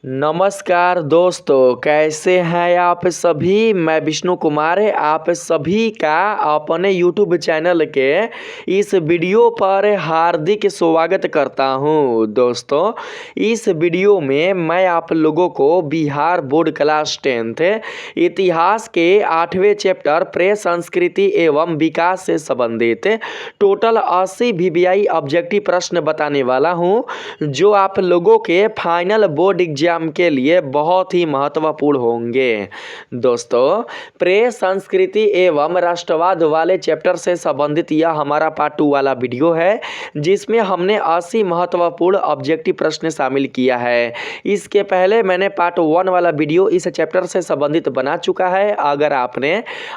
नमस्कार दोस्तों, कैसे हैं आप सभी। मैं विष्णु कुमार है आप सभी का अपने YouTube चैनल के इस वीडियो पर हार्दिक स्वागत करता हूं। दोस्तों, इस वीडियो में मैं आप लोगों को बिहार बोर्ड क्लास 10th इतिहास के 8वें चैप्टर प्रेस संस्कृति एवं विकास से संबंधित टोटल 80 VBI ऑब्जेक्टिव प्रश्न बताने वाला हूं, जो आप लोगों के फाइनल बोर्ड एग्जाम के लिए बहुत ही महत्वपूर्ण होंगे। दोस्तों, प्रेस संस्कृति एवं राष्ट्रवाद वाले चैप्टर से संबंधित यह हमारा पार्ट 2 वाला वीडियो है, जिसमें हमने 80 महत्वपूर्ण ऑब्जेक्टिव प्रश्न शामिल किया है। इसके पहले मैंने पार्ट 1 वाला वीडियो इस चैप्टर से संबंधित बना चुका है। अगर आपने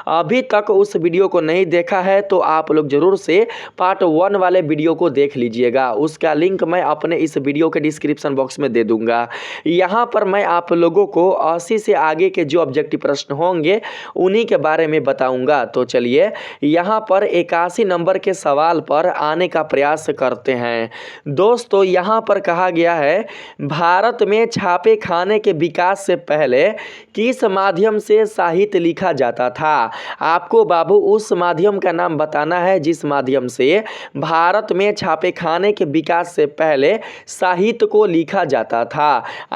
अभी तक उस वीडियो को नहीं देखा है तो आप लोग जरूर से पार्ट 1 वाले वीडियो को देख लीजिएगा। उसका लिंक मैं अपने इस वीडियो के डिस्क्रिप्शन बॉक्स में दे दूंगा। यहाँ पर मैं आप लोगों को 80 से आगे के जो ऑब्जेक्टिव प्रश्न होंगे उन्हीं के बारे में बताऊंगा। तो चलिए यहाँ पर 81 नंबर के सवाल पर आने का प्रयास करते हैं। दोस्तों, यहाँ पर कहा गया है, भारत में छापे खाने के विकास से पहले किस माध्यम से साहित्य लिखा जाता था। आपको बाबू उस माध्यम का नाम बताना है जिस माध्यम से भारत में छापे खाने के विकास से पहले साहित्य को लिखा जाता था।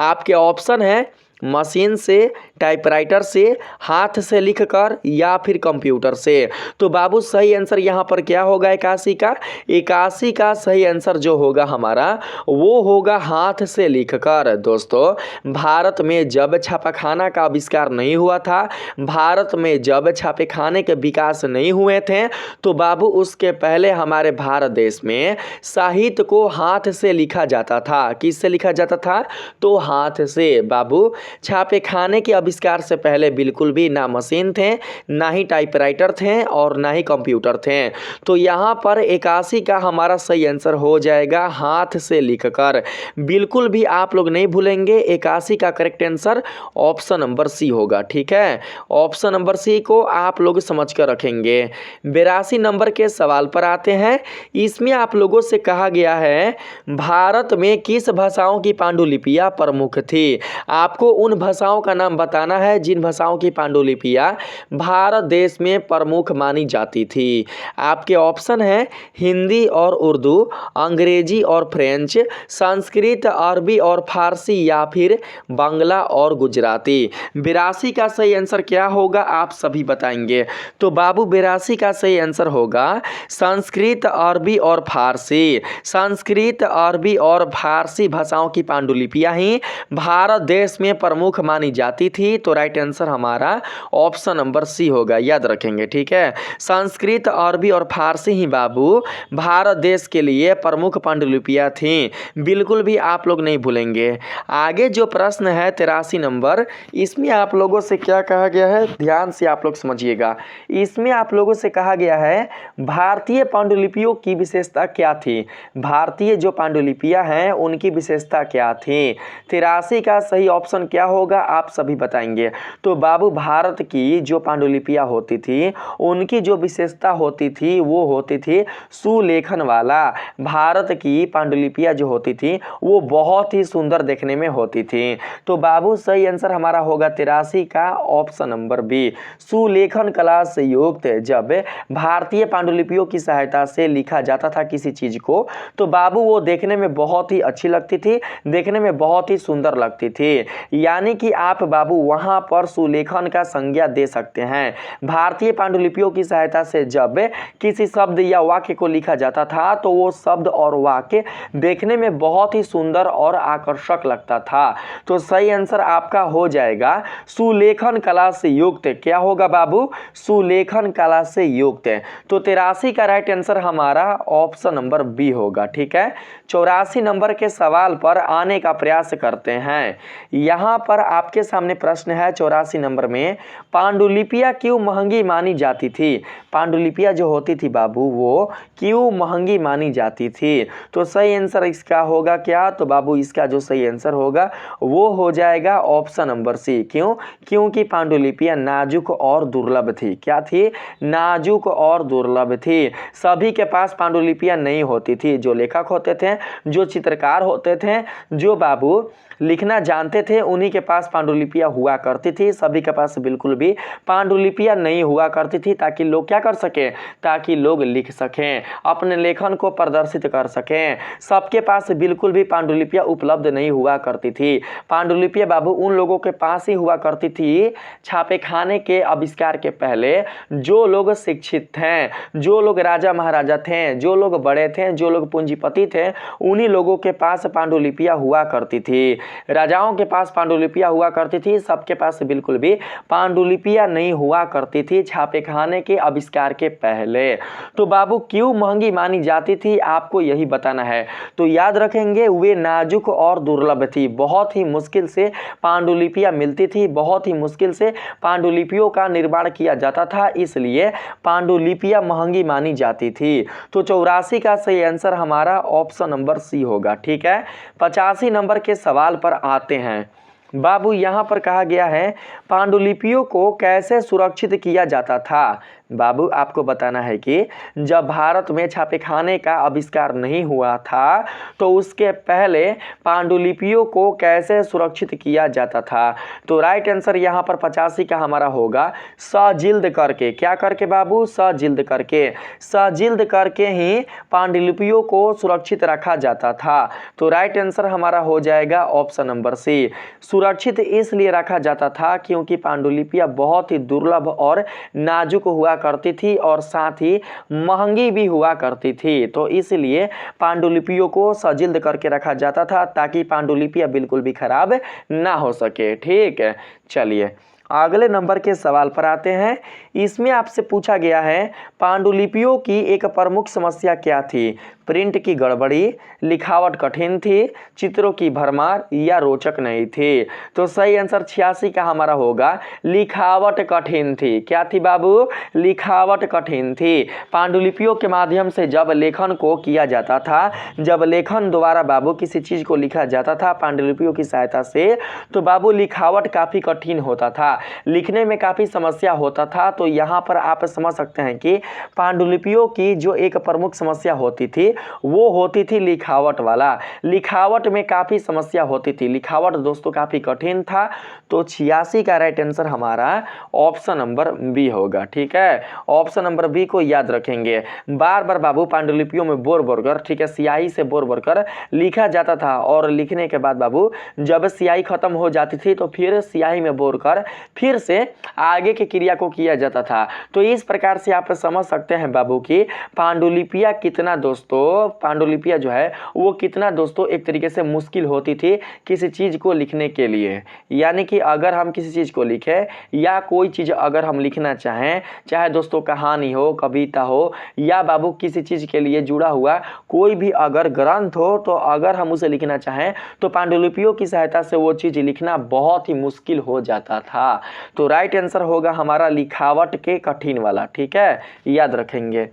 आपके ऑप्शन है मशीन से, टाइपराइटर से, हाथ से लिखकर या फिर कंप्यूटर से। तो बाबू सही आंसर यहाँ पर क्या होगा 81 का सही आंसर जो होगा हमारा वो होगा हाथ से लिखकर। दोस्तों, भारत में जब छापाखाना का आविष्कार नहीं हुआ था, भारत में जब छापे खाने के विकास नहीं हुए थे, तो बाबू उसके पहले हमारे भारत देश में साहित्य को हाथ से लिखा जाता था। किससे लिखा जाता था? तो हाथ से। बाबू, छापे खाने के आविष्कार से पहले बिल्कुल भी ना मशीन थे, ना ही टाइपराइटर थे और ना ही कंप्यूटर थे। तो यहाँ पर 81 का हमारा सही आंसर हो जाएगा हाथ से लिखकर। बिल्कुल भी आप लोग नहीं भूलेंगे, 81 का correct answer option number C होगा। ठीक है, ऑप्शन नंबर सी को आप लोग समझ कर रखेंगे। 82 नंबर के सवाल पर आते हैं। इसमें आप लोगों से कहा गया है, भारत में किस भाषाओं की पांडुलिपियां प्रमुख थी। आपको उन भाषाओं का नाम बताना है जिन भाषाओं की पांडुलिपियां भारत देश में प्रमुख मानी जाती थी। आपके ऑप्शन है हिंदी और उर्दू, अंग्रेजी और फ्रेंच, संस्कृत, अरबी और फारसी या फिर बांग्ला और गुजराती। 82 का सही आंसर क्या होगा आप सभी बताएंगे। तो बाबू 82 का सही आंसर होगा संस्कृत, अरबी और फारसी। संस्कृत, अरबी और फारसी भाषाओं की पांडुलिपियां ही भारत देश में प्रमुख मानी जाती थी। तो राइट आंसर हमारा ऑप्शन नंबर सी होगा, याद रखेंगे। ठीक है, संस्कृत, अरबी और फारसी ही बाबू भारत देश के लिए प्रमुख पांडुलिपियां थीं। बिल्कुल भी आप लोग नहीं भूलेंगे। आगे जो प्रश्न है 83 नंबर, इसमें आप लोगों से क्या कहा गया है, ध्यान से आप लोग समझिएगा। इसमें आप लोगों से कहा गया है, भारतीय पांडुलिपियों की विशेषता क्या थी। भारतीय जो पांडुलिपियां हैं उनकी विशेषता क्या थी। 83 का सही ऑप्शन क्या होगा आप सभी बताएंगे। तो बाबू, भारत की जो पांडुलिपियां होती थी उनकी जो विशेषता होती थी वो होती थी सुलेखन वाला। भारत की पांडुलिपियां जो होती थी वो बहुत ही सुंदर देखने में होती थी। तो बाबू सही आंसर हमारा होगा 83 का ऑप्शन नंबर बी, सुलेखन कला से युक्त। जब भारतीय पांडुलिपियों की सहायता से लिखा जाता था किसी चीज को, तो बाबू वो देखने में बहुत ही अच्छी लगती थी, देखने में बहुत ही सुंदर लगती थी। यानी कि आप बाबू वहां पर सुलेखन का संज्ञा दे सकते हैं। भारतीय पांडुलिपियों की सहायता से जब किसी शब्द या वाक्य को लिखा जाता था तो वो शब्द और वाक्य देखने में बहुत ही सुंदर और आकर्षक लगता था। तो सही आंसर आपका हो जाएगा सुलेखन कला से युक्त। क्या होगा बाबू? सुलेखन कला से युक्त। तो 83 का राइट आंसर हमारा ऑप्शन नंबर बी होगा। ठीक है, 84 नंबर के सवाल पर आने का प्रयास करते हैं। यहाँ पर आपके सामने प्रश्न है 84 नंबर में, पांडुलिपियां क्यों महंगी मानी जाती थी। पांडुलिपियां जो होती थी बाबू वो क्यों महंगी मानी जाती थी। तो सही आंसर इसका होगा क्या? तो बाबू इसका जो सही आंसर होगा वो हो जाएगा ऑप्शन नंबर सी। क्यों? क्योंकि पांडुलिपियां नाजुक और दुर्लभ थी। क्या थी? नाजुक और दुर्लभ थी। सभी के पास पांडुलिपियां नहीं होती थी। जो लेखक होते थे, जो चित्रकार होते थे, जो बाबू लिखना जानते थे उन्हीं के पास पांडुलिपियाँ हुआ करती थी, सभी के पास बिल्कुल भी पांडुलिपियाँ नहीं हुआ करती थी, ताकि लोग क्या कर सकें, ताकि लोग लिख सकें, अपने लेखन को प्रदर्शित कर सकें। सबके पास बिल्कुल भी पांडुलिपियाँ उपलब्ध नहीं हुआ करती थी। पांडुलिपियाँ बाबू उन लोगों के पास ही हुआ करती थी छापे खाने के आविष्कार के पहले, जो लोग शिक्षित थे, जो लोग राजा महाराजा थे, जो लोग बड़े थे, जो लोग पूंजीपति थे, उन्हीं लोगों के पास पांडुलिपियाँ हुआ करती थी। राजाओं के पास पांडुलिपियाँ हुआ करती थी, सबके पास बिल्कुल भी पांडुलिपियाँ नहीं हुआ करती थी छापे खाने के आविष्कार के पहले। तो बाबू क्यों महंगी मानी जाती थी, आपको यही बताना है। तो याद रखेंगे, वे नाजुक और दुर्लभ थी, बहुत ही मुश्किल से पांडुलिपियाँ मिलती थी, बहुत ही मुश्किल से पांडुलिपियों का निर्माण किया जाता था, इसलिए पांडुलिपियाँ महंगी मानी जाती थी। तो 84 का सही आंसर हमारा ऑप्शन नंबर सी होगा। ठीक है, 85 नंबर के सवाल पर आते हैं। बाबू यहाँ पर कहा गया है पांडुलिपियों को कैसे सुरक्षित किया जाता था। बाबू आपको बताना है कि जब भारत में छापेखाने का आविष्कार नहीं हुआ था तो उसके पहले पांडुलिपियों को कैसे सुरक्षित किया जाता था। तो राइट आंसर यहाँ पर 85 का हमारा होगा सजिल्द करके। क्या करके बाबू, सजिल्द करके। सजिल्द करके ही पांडुलिपियों को सुरक्षित रखा जाता था। तो राइट आंसर हमारा हो जाएगा ऑप्शन नंबर सी। सुरक्षित इसलिए रखा जाता था क्योंकि पांडुलिपियाँ बहुत ही दुर्लभ और नाजुक हुआ करती थी और साथ ही महंगी भी हुआ करती थी, तो इसलिए पांडुलिपियों को सजिल्द करके रखा जाता था ताकि पांडुलिपियाँ बिल्कुल भी खराब ना हो सके। ठीक है, चलिए अगले नंबर के सवाल पर आते हैं। इसमें आपसे पूछा गया है पांडुलिपियों की एक प्रमुख समस्या क्या थी। प्रिंट की गड़बड़ी, लिखावट कठिन थी, चित्रों की भरमार या रोचक नहीं थी। तो सही आंसर 86 का हमारा होगा लिखावट कठिन थी। क्या थी बाबू, लिखावट कठिन थी। पांडुलिपियों के माध्यम से जब लेखन को किया जाता था, जब लेखन द्वारा बाबू किसी चीज को लिखा जाता था पांडुलिपियों की सहायता से, तो बाबू लिखावट काफी कठिन होता था, लिखने में काफी समस्या होता था। तो यहाँ पर आप समझ सकते हैं कि पांडुलिपियों की जो एक प्रमुख समस्या होती थी वो होती थी लिखावट वाला। लिखावट में काफी समस्या होती थी, लिखावट दोस्तों काफी कठिन था। तो 86 का राइट आंसर हमारा ऑप्शन नंबर बी होगा। ठीक है, ऑप्शन नंबर बी को याद रखेंगे। बार बार बाबू पांडुलिपियों में बोर बोर कर, ठीक है, स्याही से बोर बोर कर लिखा जाता था और लिखने के बाद बाबू जब स्याही खत्म हो जाती थी तो फिर स्याही में बोर कर फिर से आगे की क्रिया को किया जाता था। तो इस प्रकार से आप समझ सकते हैं बाबू कि पांडुलिपियाँ कितना दोस्तों, पांडुलिपियाँ जो है वो कितना दोस्तों एक तरीके से मुश्किल होती थी किसी चीज़ को लिखने के लिए। यानी कि अगर हम किसी चीज़ को लिखें या कोई चीज़ अगर हम लिखना चाहें, चाहे दोस्तों कहानी हो, कविता हो या बाबू किसी चीज़ के लिए जुड़ा हुआ कोई भी अगर ग्रंथ हो, तो अगर हम उसे लिखना चाहें तो पांडुलिपियों की सहायता से वो चीज़ लिखना बहुत ही मुश्किल हो जाता था। तो राइट आंसर होगा हमारा लिखावट के कठिन वाला। ठीक है, याद रखेंगे।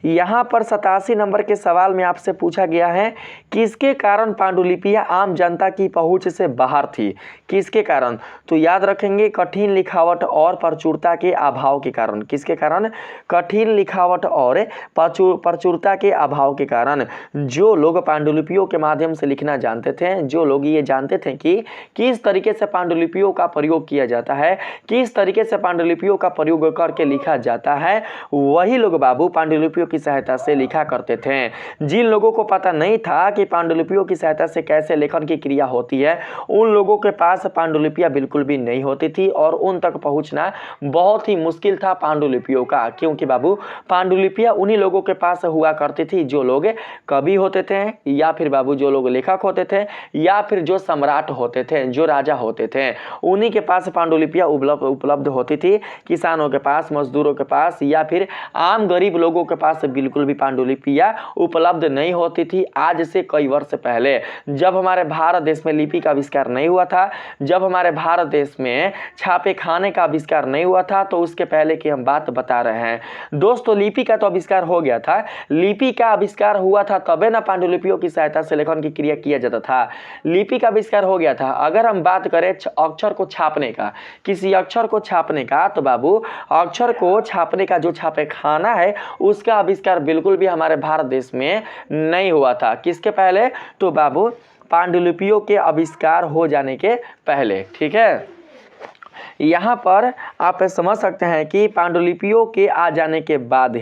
यहाँ पर 87 नंबर के सवाल में आपसे पूछा गया है किसके कारण पांडुलिपियाँ आम जनता की पहुँच से बाहर थी। किसके कारण, तो याद रखेंगे कठिन लिखावट और प्रचुरता के अभाव के कारण। किसके कारण, कठिन लिखावट और प्रचुरता के अभाव के कारण। जो लोग पांडुलिपियों के माध्यम से लिखना जानते थे, जो लोग ये जानते थे कि किस तरीके से पांडुलिपियों का प्रयोग किया जाता है, किस तरीके से पांडुलिपियों का प्रयोग करके लिखा जाता है, वही लोग बाबू पांडुलिपियों की सहायता से लिखा करते थे। जिन लोगों को पता नहीं था कि पांडुलिपियों की सहायता से कैसे लेखन की क्रिया होती है, उन लोगों के पास पांडुलिपियां बिल्कुल भी नहीं होती थी और उन तक पहुंचना बहुत ही मुश्किल था पांडुलिपियों का। क्योंकि बाबू पांडुलिपियां उन्हीं लोगों के पास हुआ करती थी जो लोग कवि होते थे या फिर बाबू जो लोग लेखक होते थे या फिर जो सम्राट होते थे, जो राजा होते थे, उन्हीं के पास पांडुलिपियां उपलब्ध होती थी। किसानों के पास, मजदूरों के पास या फिर आम गरीब लोगों के पास बिल्कुल भी पांडुलिपियां उपलब्ध नहीं होती थी। आज से कई वर्ष पहले जब हमारे भारत देश में लिपि का आविष्कार नहीं हुआ था, जब हमारे भारत देश में छापे खाने का आविष्कार नहीं हुआ था, तो उसके पहले की हम बात बता रहे हैं दोस्तों। लिपि का तो आविष्कार हो गया था, लिपि का आविष्कार हुआ था तबे ना पांडुलिपियों की सहायता से लेखन की क्रिया किया जाता था। लिपि का आविष्कार हो गया था। अगर हम बात करें अक्षर को छापने का, किसी अक्षर को छापने का, तो बाबू अक्षर को छापने का जो छापे खाना है उसका आविष्कार बिल्कुल भी हमारे भारत देश में नहीं हुआ था। किसके पहले, तो बाबू पांडुलिपियों के आविष्कार हो जाने के पहले। ठीक है, यहाँ पर आप समझ सकते हैं कि पांडुलिपियों के आ जाने के बाद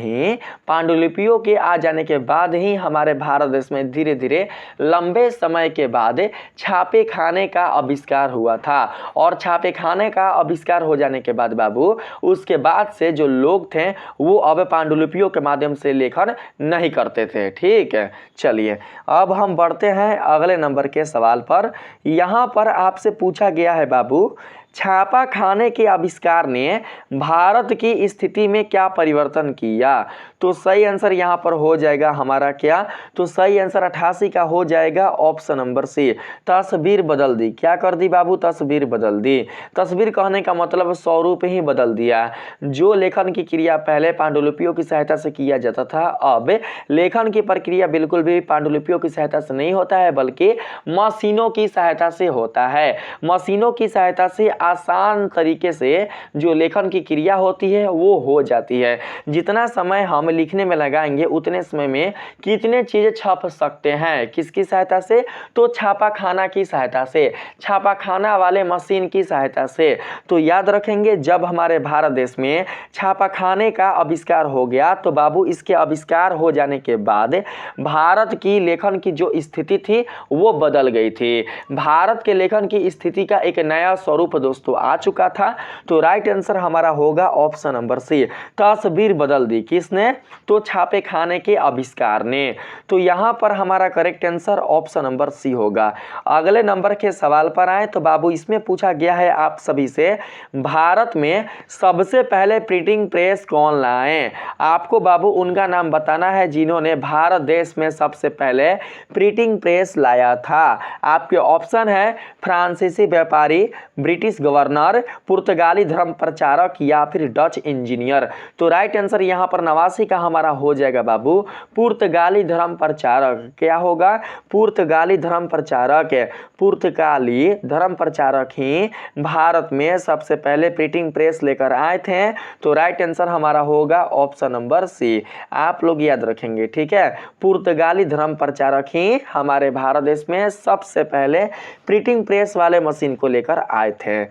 ही हमारे भारत देश में धीरे धीरे लंबे समय के बाद छापे खाने का आविष्कार हुआ था। और छापे खाने का आविष्कार हो जाने के बाद बाबू उसके बाद से जो लोग थे वो अब पांडुलिपियों के माध्यम से लेखन नहीं करते थे। ठीक है, चलिए अब हम बढ़ते हैं अगले नंबर के सवाल पर। यहाँ पर आपसे पूछा गया है बाबू, छापा खाने के आविष्कार ने भारत की स्थिति में क्या परिवर्तन किया? तो सही आंसर यहाँ पर हो जाएगा हमारा क्या? तो सही आंसर 88 का हो जाएगा ऑप्शन नंबर सी, तस्वीर बदल दी। क्या कर दी बाबू? तस्वीर बदल दी। तस्वीर कहने का मतलब स्वरूप ही बदल दिया। जो लेखन की क्रिया पहले पांडुलिपियों की सहायता से किया जाता था, अब लेखन की प्रक्रिया बिल्कुल भी पांडुलिपियों की सहायता से नहीं होता है बल्कि मशीनों की सहायता से होता है। मशीनों की सहायता से आसान तरीके से जो लेखन की क्रिया होती है वो हो जाती है। जितना समय हम लिखने में लगाएंगे उतने समय में कितने चीजें छप सकते हैं? किसकी सहायता से? तो छापाखाना की सहायता से, छापाखाना वाले मशीन की सहायता से। तो याद रखेंगे जब हमारे भारत देश में छापाखाने का आविष्कार हो गया तो बाबू इसके आविष्कार हो जाने के बाद भारत की लेखन की जो स्थिति थी वो बदल गई थी। भारत के लेखन की स्थिति का एक नया स्वरूप दोस्तों आ चुका था। तो राइट आंसर हमारा होगा ऑप्शन नंबर सी, तस्वीर बदल दी। किसने? तो छापे खाने के आविष्कार ने। तो यहां पर हमारा correct answer option number C होगा। अगले नंबर के सवाल पर आए तो बाबू इसमें पूछा गया है आप सभी से, भारत में सबसे पहले प्रिंटिंग प्रेस कौन लाए? आपको बाबू उनका नाम बताना है जिन्होंने भारत देश में सबसे पहले प्रिंटिंग प्रेस लाया था। आपके ऑप्शन है फ्रांसीसी व्यापारी, ब्रिटिश गवर्नर, पुर्तगाली धर्म प्रचारक या फिर डच इंजीनियर। तो राइट आंसर यहाँ पर 89 का हमारा हो जाएगा बाबू, पुर्तगाली धर्म प्रचारक। क्या होगा? पुर्तगाली धर्म प्रचारक। पुर्तगाली धर्म प्रचारक ही भारत में सबसे पहले प्रिंटिंग प्रेस लेकर आए थे। तो राइट आंसर हमारा होगा ऑप्शन नंबर सी। आप लोग याद रखेंगे, ठीक है, पुर्तगाली धर्म प्रचारक ही हमारे भारत देश में सबसे पहले प्रिंटिंग प्रेस वाले मशीन को लेकर आए थे।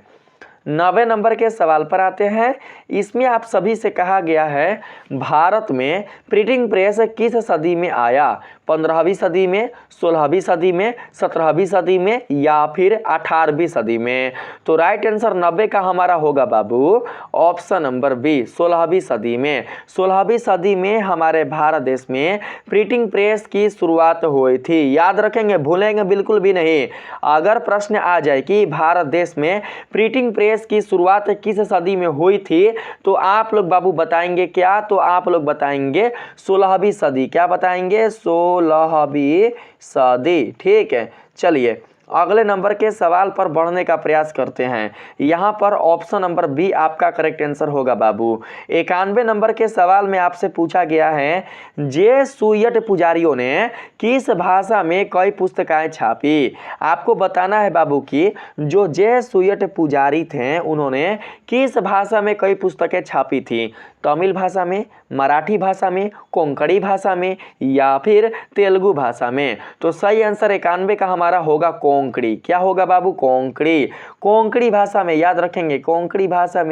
90 नंबर के सवाल पर आते हैं। इसमें आप सभी से कहा गया है भारत में प्रिंटिंग प्रेस किस सदी में आया? 15वीं सदी में, 16वीं सदी में, 17वीं सदी में या फिर 18वीं सदी में? तो राइट आंसर 90 का हमारा होगा बाबू ऑप्शन नंबर बी, 16वीं सदी में। 16वीं सदी में हमारे भारत देश में प्रिंटिंग प्रेस की शुरुआत हुई थी। याद रखेंगे, भूलेंगे बिल्कुल भी नहीं। अगर प्रश्न आ जाए कि भारत देश में प्रिंटिंग प्रेस की शुरुआत किस सदी में हुई थी तो आप लोग बाबू बताएंगे क्या? तो आप लोग बताएंगे 16वीं सदी। क्या बताएंगे? 16वीं सदी। ठीक है, चलिए अगले नंबर के सवाल पर बढ़ने का प्रयास करते हैं। यहाँ पर ऑप्शन नंबर बी आपका करेक्ट आंसर होगा बाबू। 91 नंबर के सवाल में आपसे पूछा गया है, जेसुइट पुजारियों ने किस भाषा में कई पुस्तकें छापी? आपको बताना है बाबू कि जो जेसुइट पुजारी थे उन्होंने किस भाषा में कई पुस्तकें छापी थी? तमिल भाषा में, मराठी भाषा में, कोंकणी भाषा में या फिर तेलुगु भाषा में? तो सही आंसर 91 का हमारा होगा कोंकणी। क्या होगा बाबू? कोंकणी। कोंकणी भाषा में, याद रखेंगे, कोंकणी भाषा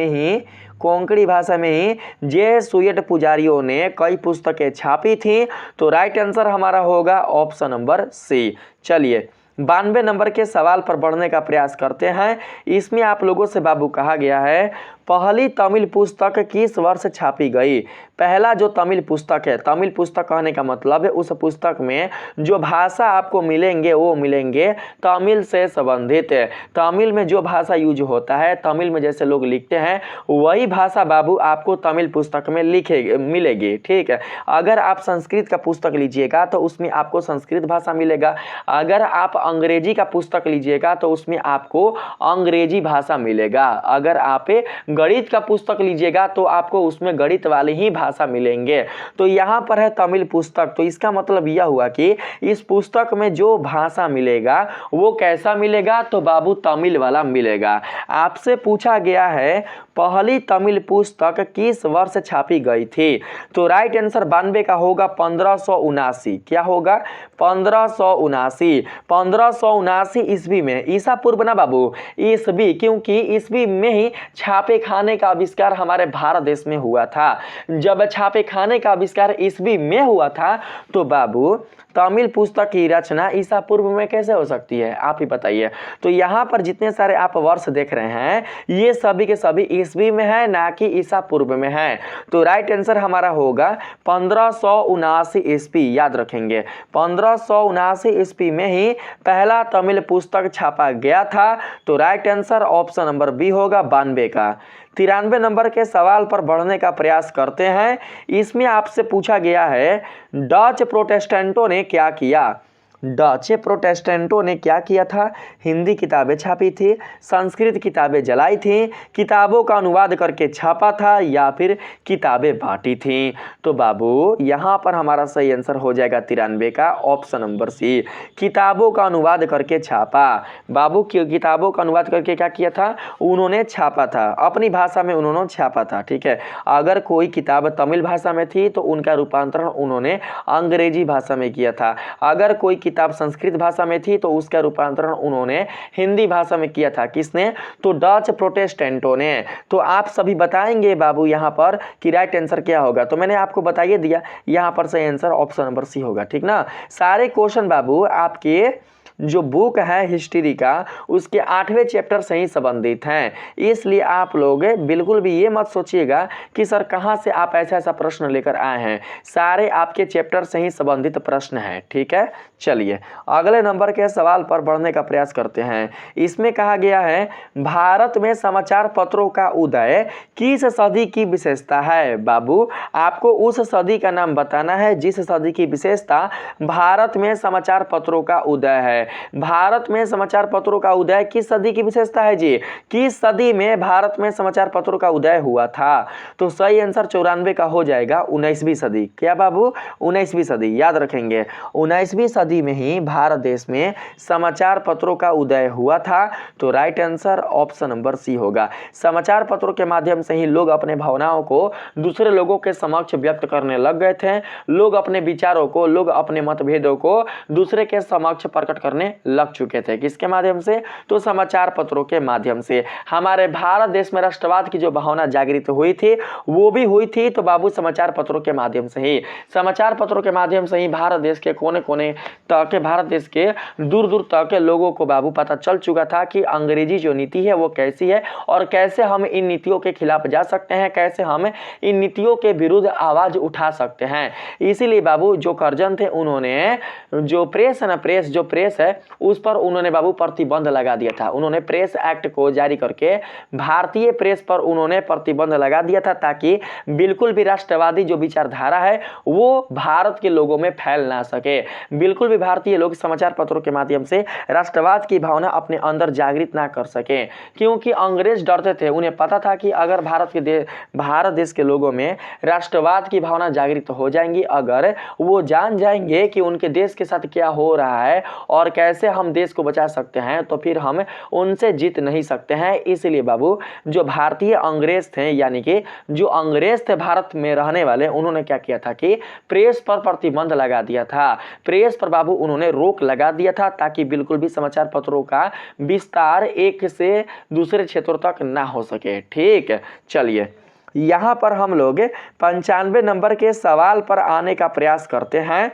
में ही जेसुइट पुजारियों ने कई पुस्तकें छापी थी। तो राइट आंसर हमारा होगा ऑप्शन नंबर सी। चलिए 92 नंबर के सवाल पर बढ़ने का प्रयास करते हैं। इसमें आप लोगों से बाबू कहा गया है, पहली तमिल पुस्तक किस वर्ष छापी गई? पहला जो तमिल पुस्तक है, तमिल पुस्तक कहने का मतलब है उस पुस्तक में जो भाषा आपको मिलेंगे वो मिलेंगे तमिल से संबंधित। तमिल में जो भाषा यूज होता है, तमिल में जैसे लोग लिखते हैं वही भाषा बाबू आपको तमिल पुस्तक में मिलेगी। ठीक है, अगर आप संस्कृत का पुस्तक लीजिएगा तो उसमें आपको संस्कृत भाषा मिलेगा। अगर आप अंग्रेजी का पुस्तक लीजिएगा तो उसमें आपको अंग्रेजी भाषा मिलेगा। अगर आप गणित का पुस्तक लीजिएगा तो आपको उसमें गणित वाले ही भाषा मिलेंगे। तो यहाँ पर है तमिल पुस्तक, तो इसका मतलब यह हुआ कि इस पुस्तक में जो भाषा मिलेगा वो कैसा मिलेगा? तो बाबू तमिल वाला मिलेगा। आपसे पूछा गया है पहली तमिल पुस्तक किस वर्ष छापी गई थी? तो राइट आंसर 92 का होगा 1579। क्या होगा? 1579। 1579 ईस्वी में, ईसा पूर्व ना बाबू, ईस्वी, क्योंकि ईस्वी में ही छापे खाने का आविष्कार हमारे भारत देश में हुआ था। जब छापे खाने का आविष्कार ईस्वी में हुआ था तो बाबू तमिल पुस्तक की रचना ईसा पूर्व में कैसे हो सकती है, आप ही बताइए। तो यहाँ पर जितने सारे आप वर्ष देख रहे हैं ये सभी के सभी ईस्वी में है, ना कि ईसा पूर्व में है। तो राइट आंसर हमारा होगा 1579 ईस्वी। याद रखेंगे 1579 ईस्वी में ही पहला तमिल पुस्तक छापा गया था। तो right answer option number B होगा 92 का। 93 नंबर के सवाल पर बढ़ने का प्रयास करते हैं। इसमें आपसे पूछा गया है डच प्रोटेस्टेंटों ने क्या किया? डच प्रोटेस्टेंटों ने क्या किया था? हिंदी किताबें छापी थी, संस्कृत किताबें जलाई थी, किताबों का अनुवाद करके छापा था, या फिर किताबें बांटी थी? तो बाबू यहाँ पर हमारा सही आंसर हो जाएगा 93 का ऑप्शन नंबर सी, किताबों का अनुवाद करके छापा। बाबू किताबों का अनुवाद करके क्या किया था? उन्होंने छापा था, अपनी भाषा में उन्होंने छापा था। ठीक है, अगर कोई किताब तमिल भाषा में थी तो उनका रूपांतरण उन्होंने अंग्रेजी भाषा में किया था। अगर कोई किताब संस्कृत भाषा में थी तो उसका रूपांतरण उन्होंने हिंदी भाषा में किया था। किसने? तो डच प्रोटेस्टेंटों ने। तो आप सभी बताएंगे बाबू यहाँ पर कि राइट आंसर क्या होगा। तो मैंने आपको बताइए दिया, यहाँ पर सही आंसर ऑप्शन नंबर सी होगा। ठीक ना, सारे क्वेश्चन बाबू आपके जो बुक है हिस्ट्री का उसके 8वें चैप्टर से ही संबंधित हैं, इसलिए आप लोग बिल्कुल भी ये मत सोचिएगा कि सर कहाँ से आप ऐसा प्रश्न लेकर आए हैं। सारे आपके चैप्टर से ही संबंधित प्रश्न हैं। ठीक है, चलिए अगले नंबर के सवाल पर बढ़ने का प्रयास करते हैं। इसमें कहा गया है भारत में समाचार पत्रों का उदय किस सदी की विशेषता है? बाबू आपको उस सदी का नाम बताना है जिस सदी की विशेषता भारत में समाचार पत्रों का उदय है। भारत में समाचार पत्रों का उदय किस सदी की विशेषता है जी? किस सदी में भारत में समाचार पत्रों का उदय हुआ था? तो सही आंसर 94 का हो जाएगा 19वीं सदी। क्या बाबू? 19वीं सदी। याद रखेंगे 19वीं सदी में ही भारत देश में समाचार पत्रों का उदय हुआ था। तो right answer option number C होगा। समाचार पत्रों के माध्यम से ही लोग अपने भावनाओं को दूसरे लोगों के समक्ष व्यक्त करने लग गए थे। लोग अपने विचारों को, लोग अपने मतभेदों को दूसरे के समक्ष प्रकट करने लग चुके थे। किसके माध्यम से? तो समाचार पत्रों के माध्यम से। हमारे भारत देश में राष्ट्रवाद की जो भावना जागृत हुई थी वो भी हुई थी तो बाबू समाचार पत्रों के माध्यम से ही। समाचार पत्रों के माध्यम से ही भारत देश के कोने कोने तक, भारत देश के दूर दूर तक के लोगों को बाबू पता चल चुका था कि अंग्रेजी जो नीति है वो कैसी है और कैसे हम इन नीतियों के खिलाफ जा सकते हैं, कैसे हम इन नीतियों के विरुद्ध आवाज उठा सकते हैं। इसीलिए बाबू जो कर्जन थे उन्होंने जो प्रेस है ना, जो प्रेस है उस पर उन्होंने बाबू प्रतिबंध लगा दिया था। उन्होंने प्रेस एक्ट को जारी करके भारतीय प्रेस पर उन्होंने प्रतिबंध लगा दिया था ताकि बिल्कुल भी राष्ट्रवादी जो विचारधारा है वो भारत के लोगों में फैल ना सके। बिल्कुल भी भारतीय लोग समाचार पत्रों के माध्यम से राष्ट्रवाद की भावना अपने अंदर जागृत ना कर सके, क्योंकि अंग्रेज डरते थे। उन्हें पता था कि अगर भारत देश के लोगों में राष्ट्रवाद की भावना जागृत हो जाएंगी, अगर वो जान जाएंगे कि उनके देश के साथ क्या हो रहा है और कैसे हम देश को बचा सकते हैं, तो फिर हम उनसे जीत नहीं सकते हैं। इसलिए बाबू जो भारतीय अंग्रेज थे, यानी कि जो अंग्रेज थे भारत में रहने वाले, उन्होंने क्या किया था कि प्रेस पर प्रतिबंध लगा दिया था। प्रेस पर बाबू उन्होंने रोक लगा दिया था ताकि बिल्कुल भी समाचार पत्रों का विस्तार एक से दूसरे क्षेत्रों तक ना हो सके। ठीक है, चलिए यहां पर हम लोग 95 नंबर के सवाल पर आने का प्रयास करते हैं।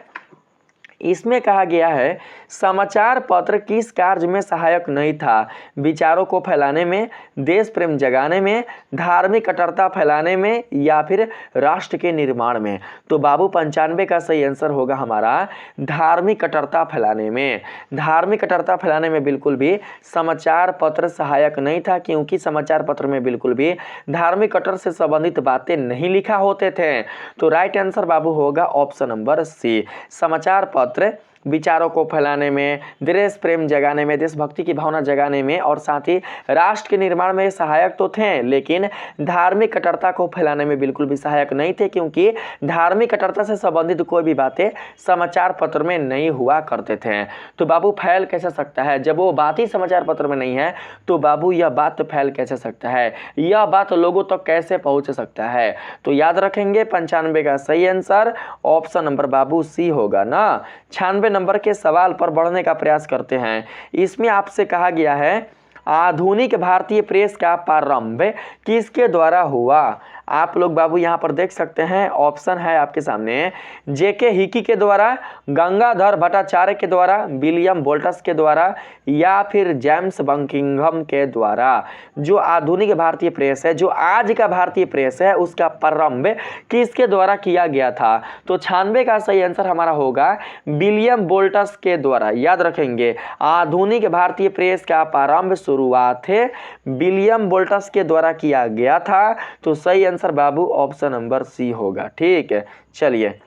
इसमें कहा गया है समाचार पत्र किस कार्य में सहायक नहीं था? विचारों को फैलाने में, देश प्रेम जगाने में, धार्मिक कट्टरता फैलाने में, या फिर राष्ट्र के निर्माण में? तो बाबू 95 का सही आंसर होगा हमारा धार्मिक कट्टरता फैलाने में। धार्मिक कट्टरता फैलाने में बिल्कुल भी समाचार पत्र सहायक नहीं था, क्योंकि समाचार पत्र में बिल्कुल भी धार्मिक कट्टर से संबंधित बातें नहीं लिखा होते थे। तो राइट आंसर बाबू होगा ऑप्शन नंबर सी, समाचार पत्र विचारों को फैलाने में, देश प्रेम जगाने में, देशभक्ति की भावना जगाने में और साथ ही राष्ट्र के निर्माण में सहायक तो थे, लेकिन धार्मिक कट्टरता को फैलाने में बिल्कुल भी सहायक नहीं थे, क्योंकि धार्मिक कट्टरता से संबंधित कोई भी बातें समाचार पत्र में नहीं हुआ करते थे। तो बाबू फैल कैसे सकता है? जब वो बात ही समाचार पत्र में नहीं है तो बाबू यह बात फैल कैसे सकता है, यह बात लोगों तक कैसे पहुंच सकता है? तो याद रखेंगे 95 का सही आंसर ऑप्शन नंबर बाबू सी होगा ना। 96 नंबर के सवाल पर बढ़ने का प्रयास करते हैं। इसमें आपसे कहा गया है आधुनिक भारतीय प्रेस का प्रारंभ किसके द्वारा हुआ? आप लोग बाबू यहाँ पर देख सकते हैं, ऑप्शन है आपके सामने, जेके हिकी के द्वारा, गंगाधर भट्टाचार्य के द्वारा, विलियम वोल्टस के द्वारा या फिर जेम्स बकिंघम के द्वारा। जो आधुनिक भारतीय प्रेस है, जो आज का भारतीय प्रेस है, उसका प्रारंभ किसके द्वारा किया गया था? तो 96 का सही आंसर हमारा होगा विलियम वोल्टस के द्वारा। याद रखेंगे आधुनिक भारतीय प्रेस का प्रारंभ शुरुआत है विलियम वोल्टस के द्वारा किया गया था। तो सही आंसर बाबू ऑप्शन नंबर सी होगा। ठीक है, चलिए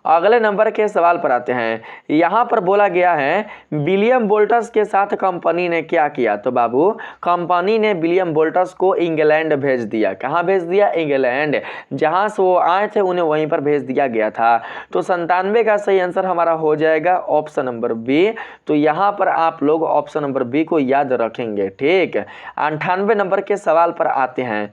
अगले नंबर के सवाल पर आते हैं। यहाँ पर बोला गया है विलियम वोल्टस के साथ कंपनी ने क्या किया? तो बाबू कंपनी ने विलियम वोल्टस को इंग्लैंड भेज दिया। कहाँ भेज दिया? इंग्लैंड। जहाँ से वो आए थे उन्हें वहीं पर भेज दिया गया था। तो 97 का सही आंसर हमारा हो जाएगा ऑप्शन नंबर बी। तो यहाँ पर आप लोग ऑप्शन नंबर बी को याद रखेंगे। ठीक, 98 नंबर के सवाल पर आते हैं।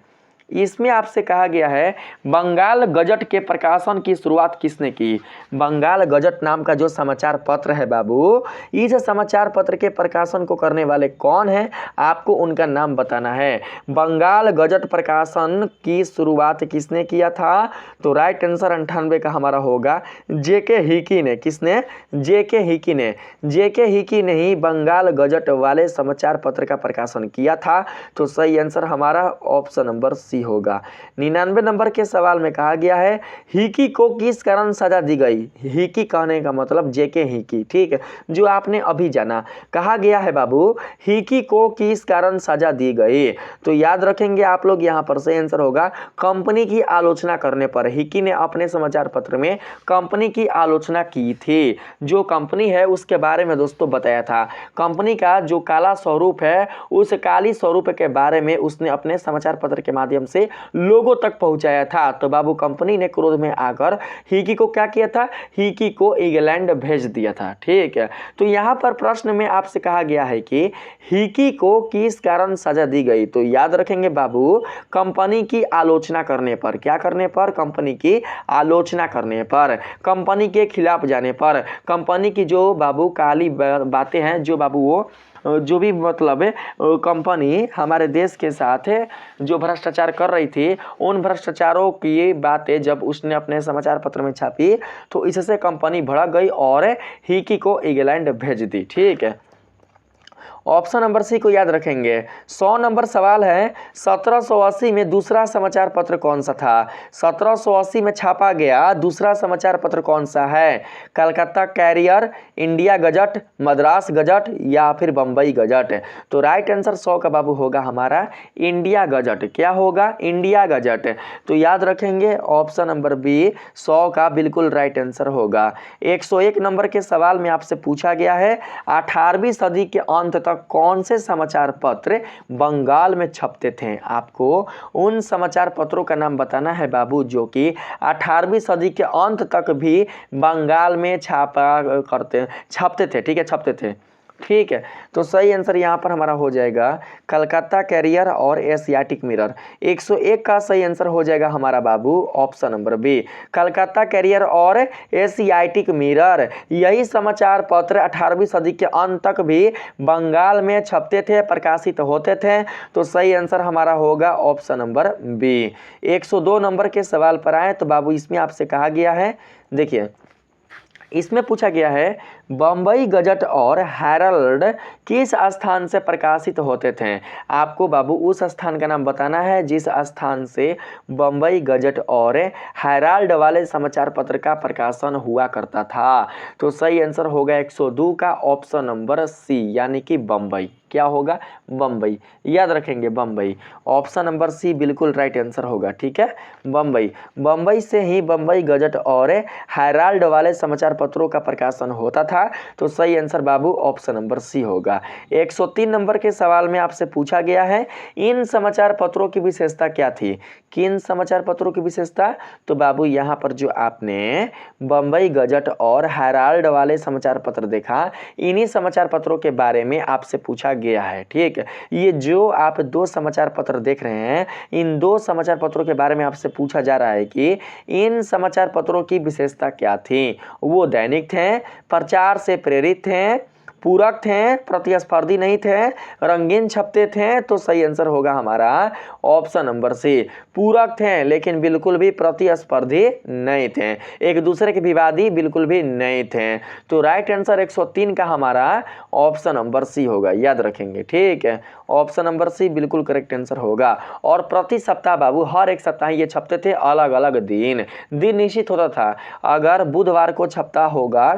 इसमें आपसे कहा गया है बंगाल गजट के प्रकाशन की शुरुआत किसने की? बंगाल गजट नाम का जो समाचार पत्र है बाबू, इस समाचार पत्र के प्रकाशन को करने वाले कौन है? आपको उनका नाम बताना है। बंगाल गजट प्रकाशन की शुरुआत किसने किया था? तो राइट आंसर 98 का हमारा होगा जेके हिकी ने। किसने? जेके हिकी ने। जेके हिकी ने ही बंगाल गजट वाले समाचार पत्र का प्रकाशन किया था। तो सही आंसर हमारा ऑप्शन नंबर होगा। 99 नंबर के सवाल में कहा गया है हिकी को किस कारण सजा दी गई? हिकी कहने का मतलब जेके हिकी। ठीक है, जो आपने अभी जाना। कहा गया है बाबू हिकी को किस कारण सजा दी गई? तो याद रखेंगे आप लोग, यहाँ पर सही आंसर होगा कंपनी की आलोचना करने पर। हिकी ने अपने समाचार पत्र में कंपनी की आलोचना की थी। जो कंपनी है उसके बारे में दोस्तों बताया था। कंपनी का जो काला स्वरूप है, उस काली स्वरूप के बारे में उसने अपने समाचार पत्र के माध्यम से लोगों तक पहुंचाया था। तो बाबू कंपनी ने क्रोध में आकर हिकी को क्या किया था? हिकी को इंग्लैंड भेज दिया था। ठीक है, तो यहां पर प्रश्न में आपसे कहा गया है कि हिकी को किस कारण सजा दी गई? तो याद रखेंगे बाबू कंपनी की आलोचना करने पर। क्या करने पर? कंपनी की आलोचना करने पर, कंपनी के खिलाफ जाने पर, कंपनी की जो बाबू काली बातें हैं, जो बाबू वो जो भी मतलब कंपनी हमारे देश के साथ जो भ्रष्टाचार कर रही थी, उन भ्रष्टाचारों की बातें जब उसने अपने समाचार पत्र में छापी तो इससे कंपनी भड़क गई और हिकी को इंग्लैंड भेज दी। ठीक है, ऑप्शन नंबर सी को याद रखेंगे। 100 नंबर सवाल है 1780 में दूसरा समाचार पत्र कौन सा था? 1780 में छापा गया दूसरा समाचार पत्र कौन सा है? Calcutta carrier, India gazette, Madras gazette या फिर बम्बई गजट? तो राइट आंसर 100 का बाबू होगा हमारा इंडिया गजट। क्या होगा? India gazette. तो याद रखेंगे ऑप्शन नंबर बी 100 का बिल्कुल राइट आंसर होगा। 101 नंबर के सवाल में आपसे पूछा गया है 18वीं सदी के अंत तक कौन से समाचार पत्र बंगाल में छपते थे? आपको उन समाचार पत्रों का नाम बताना है बाबू जो कि 18वीं सदी के अंत तक भी बंगाल में छपते थे। ठीक है, छपते थे। ठीक है, तो सही आंसर यहाँ पर हमारा हो जाएगा कलकत्ता कैरियर और एशियाटिक मिरर। 101 का सही आंसर हो जाएगा हमारा बाबू option number B, Calcutta courier और एशियाटिक मिरर। यही समाचार पत्र 18वीं सदी के अंत तक भी बंगाल में छपते थे, प्रकाशित होते थे। तो सही आंसर हमारा होगा ऑप्शन नंबर बी। 102 नंबर के सवाल पर आए तो बाबू इसमें आपसे कहा गया है, देखिए इसमें पूछा गया है बम्बई गजट और हेराल्ड किस स्थान से प्रकाशित होते थे? आपको बाबू उस स्थान का नाम बताना है जिस स्थान से बम्बई गजट और हेराल्ड वाले समाचार पत्र का प्रकाशन हुआ करता था। तो सही आंसर होगा 102 का ऑप्शन नंबर सी, यानी कि बम्बई। क्या होगा? बम्बई। याद रखेंगे बम्बई। ऑप्शन नंबर सी बिल्कुल राइट आंसर होगा। ठीक है, बम्बई। बम्बई से ही बम्बई गजट और हेराल्ड वाले समाचार पत्रों का प्रकाशन होता था। तो सही आंसर बाबू ऑप्शन नंबर सी होगा। 103 नंबर के सवाल में आपसे पूछा गया है इन समाचार पत्रों की विशेषता क्या थी? किन समाचार पत्रों की विशेषता? तो बाबू यहाँ पर जो आपने बम्बई गजट और हेराल्ड वाले समाचार पत्र देखा, इन्हीं समाचार पत्रों के बारे में आपसे पूछा गया है। ठीक, ये जो आप दो समाचार पत्र देख रहे हैं, इन दो समाचार पत्रों के बारे में आपसे पूछा जा रहा है कि इन समाचार पत्रों की विशेषता क्या थी? वो दैनिक थे, प्रचार से प्रेरित थे, पूरक थे, प्रतिस्पर्धी नहीं थे, रंगीन छपते थे? तो सही आंसर होगा हमारा ऑप्शन नंबर सी, पूरक थे लेकिन बिल्कुल भी प्रतिस्पर्धी नहीं थे, एक दूसरे के विवादी बिल्कुल भी नहीं थे। तो राइट आंसर 103 का हमारा ऑप्शन नंबर सी होगा। याद रखेंगे। ठीक है, ऑप्शन नंबर सी बिल्कुल करेक्ट आंसर होगा। और प्रति सप्ताह बाबू हर एक सप्ताह ये छपते थे, अलग अलग दिन निश्चित होता था। अगर बुधवार को छपता होगा,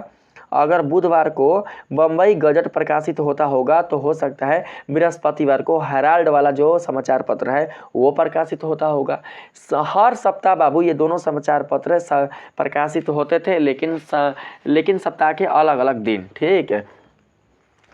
अगर बुधवार को बम्बई गजट प्रकाशित होता होगा तो हो सकता है बृहस्पतिवार को हेराल्ड वाला जो समाचार पत्र है वो प्रकाशित होता होगा। हर सप्ताह बाबू ये दोनों समाचार पत्र प्रकाशित होते थे, लेकिन सप्ताह के अलग अलग दिन। ठीक है,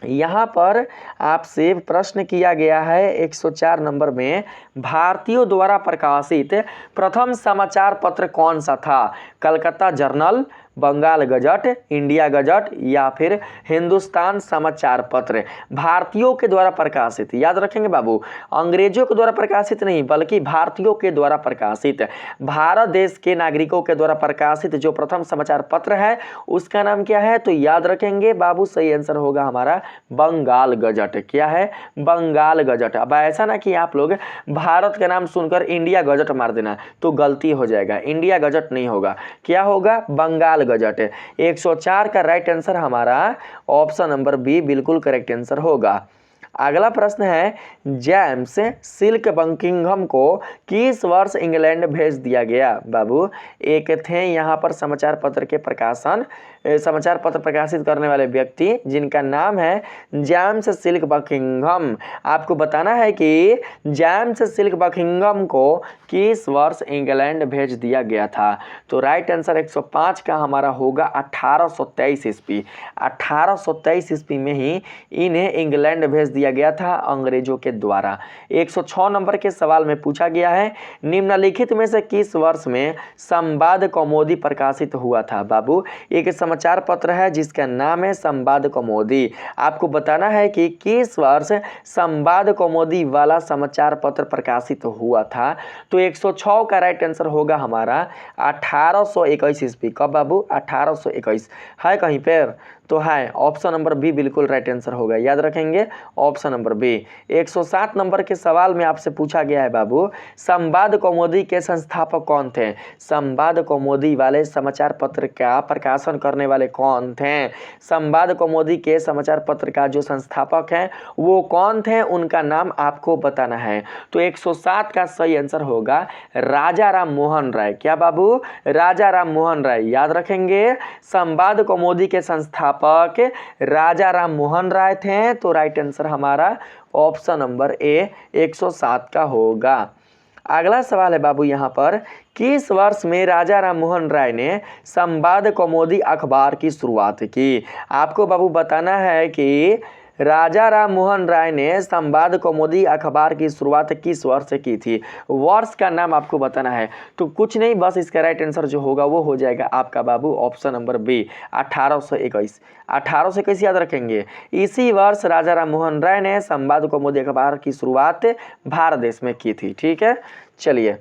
यहाँ पर आपसे प्रश्न किया गया है 104 नंबर में, भारतीयों द्वारा प्रकाशित प्रथम समाचार पत्र कौन सा था? Calcutta journal, Bengal gazette, India gazette या फिर हिंदुस्तान समाचार पत्र? भारतीयों के द्वारा प्रकाशित। याद रखेंगे बाबू, अंग्रेजों के द्वारा प्रकाशित नहीं बल्कि भारतीयों के द्वारा प्रकाशित, भारत देश के नागरिकों के द्वारा प्रकाशित जो प्रथम समाचार पत्र है उसका नाम क्या है? तो याद रखेंगे बाबू सही आंसर होगा हमारा बंगाल गजट। क्या है? बंगाल गजट। अब ऐसा ना कि आप लोग भारत का नाम सुनकर इंडिया गजट मार देना, तो गलती हो जाएगा। इंडिया गजट नहीं होगा, क्या होगा? बंगाल गजट। 104 का राइट आंसर हमारा ऑप्शन नंबर बी बिल्कुल करेक्ट आंसर होगा। अगला प्रश्न है, जेम्स सिल्क बकिंघम को किस वर्ष इंग्लैंड भेज दिया गया? बाबू एक थे यहाँ पर समाचार पत्र प्रकाशित करने वाले व्यक्ति जिनका नाम है जेम्स सिल्क बकिंघम। आपको बताना है कि जेम्स सिल्क बकिंघम को किस वर्ष इंग्लैंड भेज दिया गया था? तो राइट आंसर 105 का हमारा होगा 1823 ईस्वी। 1823 ईस्वी में ही इन्हें इंग्लैंड भेज दिया गया था अंग्रेजों के द्वारा। 106 नंबर के सवाल में पूछा गया है, निम्नलिखित में से किस वर्ष में संवाद कौमुदी प्रकाशित हुआ था? बाबू एक समाचार पत्र है जिसका नाम है संवाद कौमुदी। आपको बताना है कि किस वर्ष संवाद कौमुदी वाला समाचार पत्र प्रकाशित हुआ था। तो 106 का राइट आंसर होगा हमारा 1821 ईस्वी। कब बाबू? 1821 है कहीं पर? तो है ऑप्शन नंबर बी बिल्कुल राइट आंसर होगा। याद रखेंगे ऑप्शन नंबर बी। 107 नंबर के सवाल में आपसे पूछा गया है बाबू, संवाद कौमुदी के संस्थापक कौन थे? संवाद कौमुदी वाले समाचार पत्र का प्रकाशन करने वाले कौन थे? संवाद कौमुदी के समाचार पत्र का जो संस्थापक है वो कौन थे? उनका नाम आपको बताना है। तो 107 का सही आंसर होगा राजा राम मोहन राय। क्या बाबू? राजा राम मोहन राय। याद रखेंगे संवाद कौमुदी के संस्थापक राजा राम मोहन राय थे। तो राइट आंसर हमारा ऑप्शन नंबर ए 107 का होगा। अगला सवाल है बाबू यहाँ पर, किस वर्ष में राजा राम मोहन राय ने संवाद कौमुदी अखबार की शुरुआत की? आपको बाबू बताना है कि राजा राम मोहन राय ने संवाद कौमुदी अखबार की शुरुआत किस वर्ष से की थी? वर्ष का नाम आपको बताना है। तो कुछ नहीं, बस इसका राइट आंसर जो होगा वो हो जाएगा आपका बाबू ऑप्शन नंबर बी 1821। 1821 याद रखेंगे। इसी वर्ष राजा राम मोहन राय ने संवाद कौमुदी अखबार की शुरुआत भारत देश में की थी। ठीक है, चलिए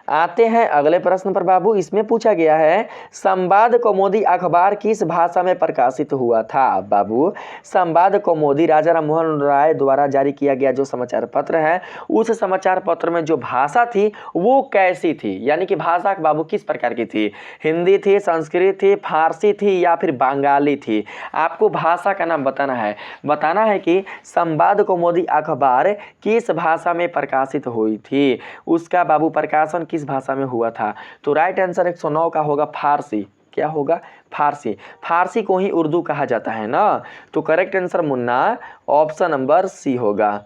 आते हैं अगले प्रश्न पर बाबू। इसमें पूछा गया है, संवाद कौमुदी अखबार किस भाषा में प्रकाशित हुआ था? बाबू संवाद कौमुदी राजा राम मोहन राय द्वारा जारी किया गया जो समाचार पत्र है, उस समाचार पत्र में जो भाषा थी वो कैसी थी? यानी कि भाषा बाबू किस प्रकार की थी? हिंदी थी, संस्कृत थी, फारसी थी या फिर बंगाली थी? आपको भाषा का नाम बताना है। बताना है कि संवाद कौमुदी अखबार किस भाषा में प्रकाशित हुई थी, उसका बाबू प्रकाशन किस भाषा में हुआ था? तो राइट आंसर 109 का होगा फारसी। क्या होगा? फारसी। फारसी को ही उर्दू कहा जाता है ना। तो correct answer Munna option number C होगा।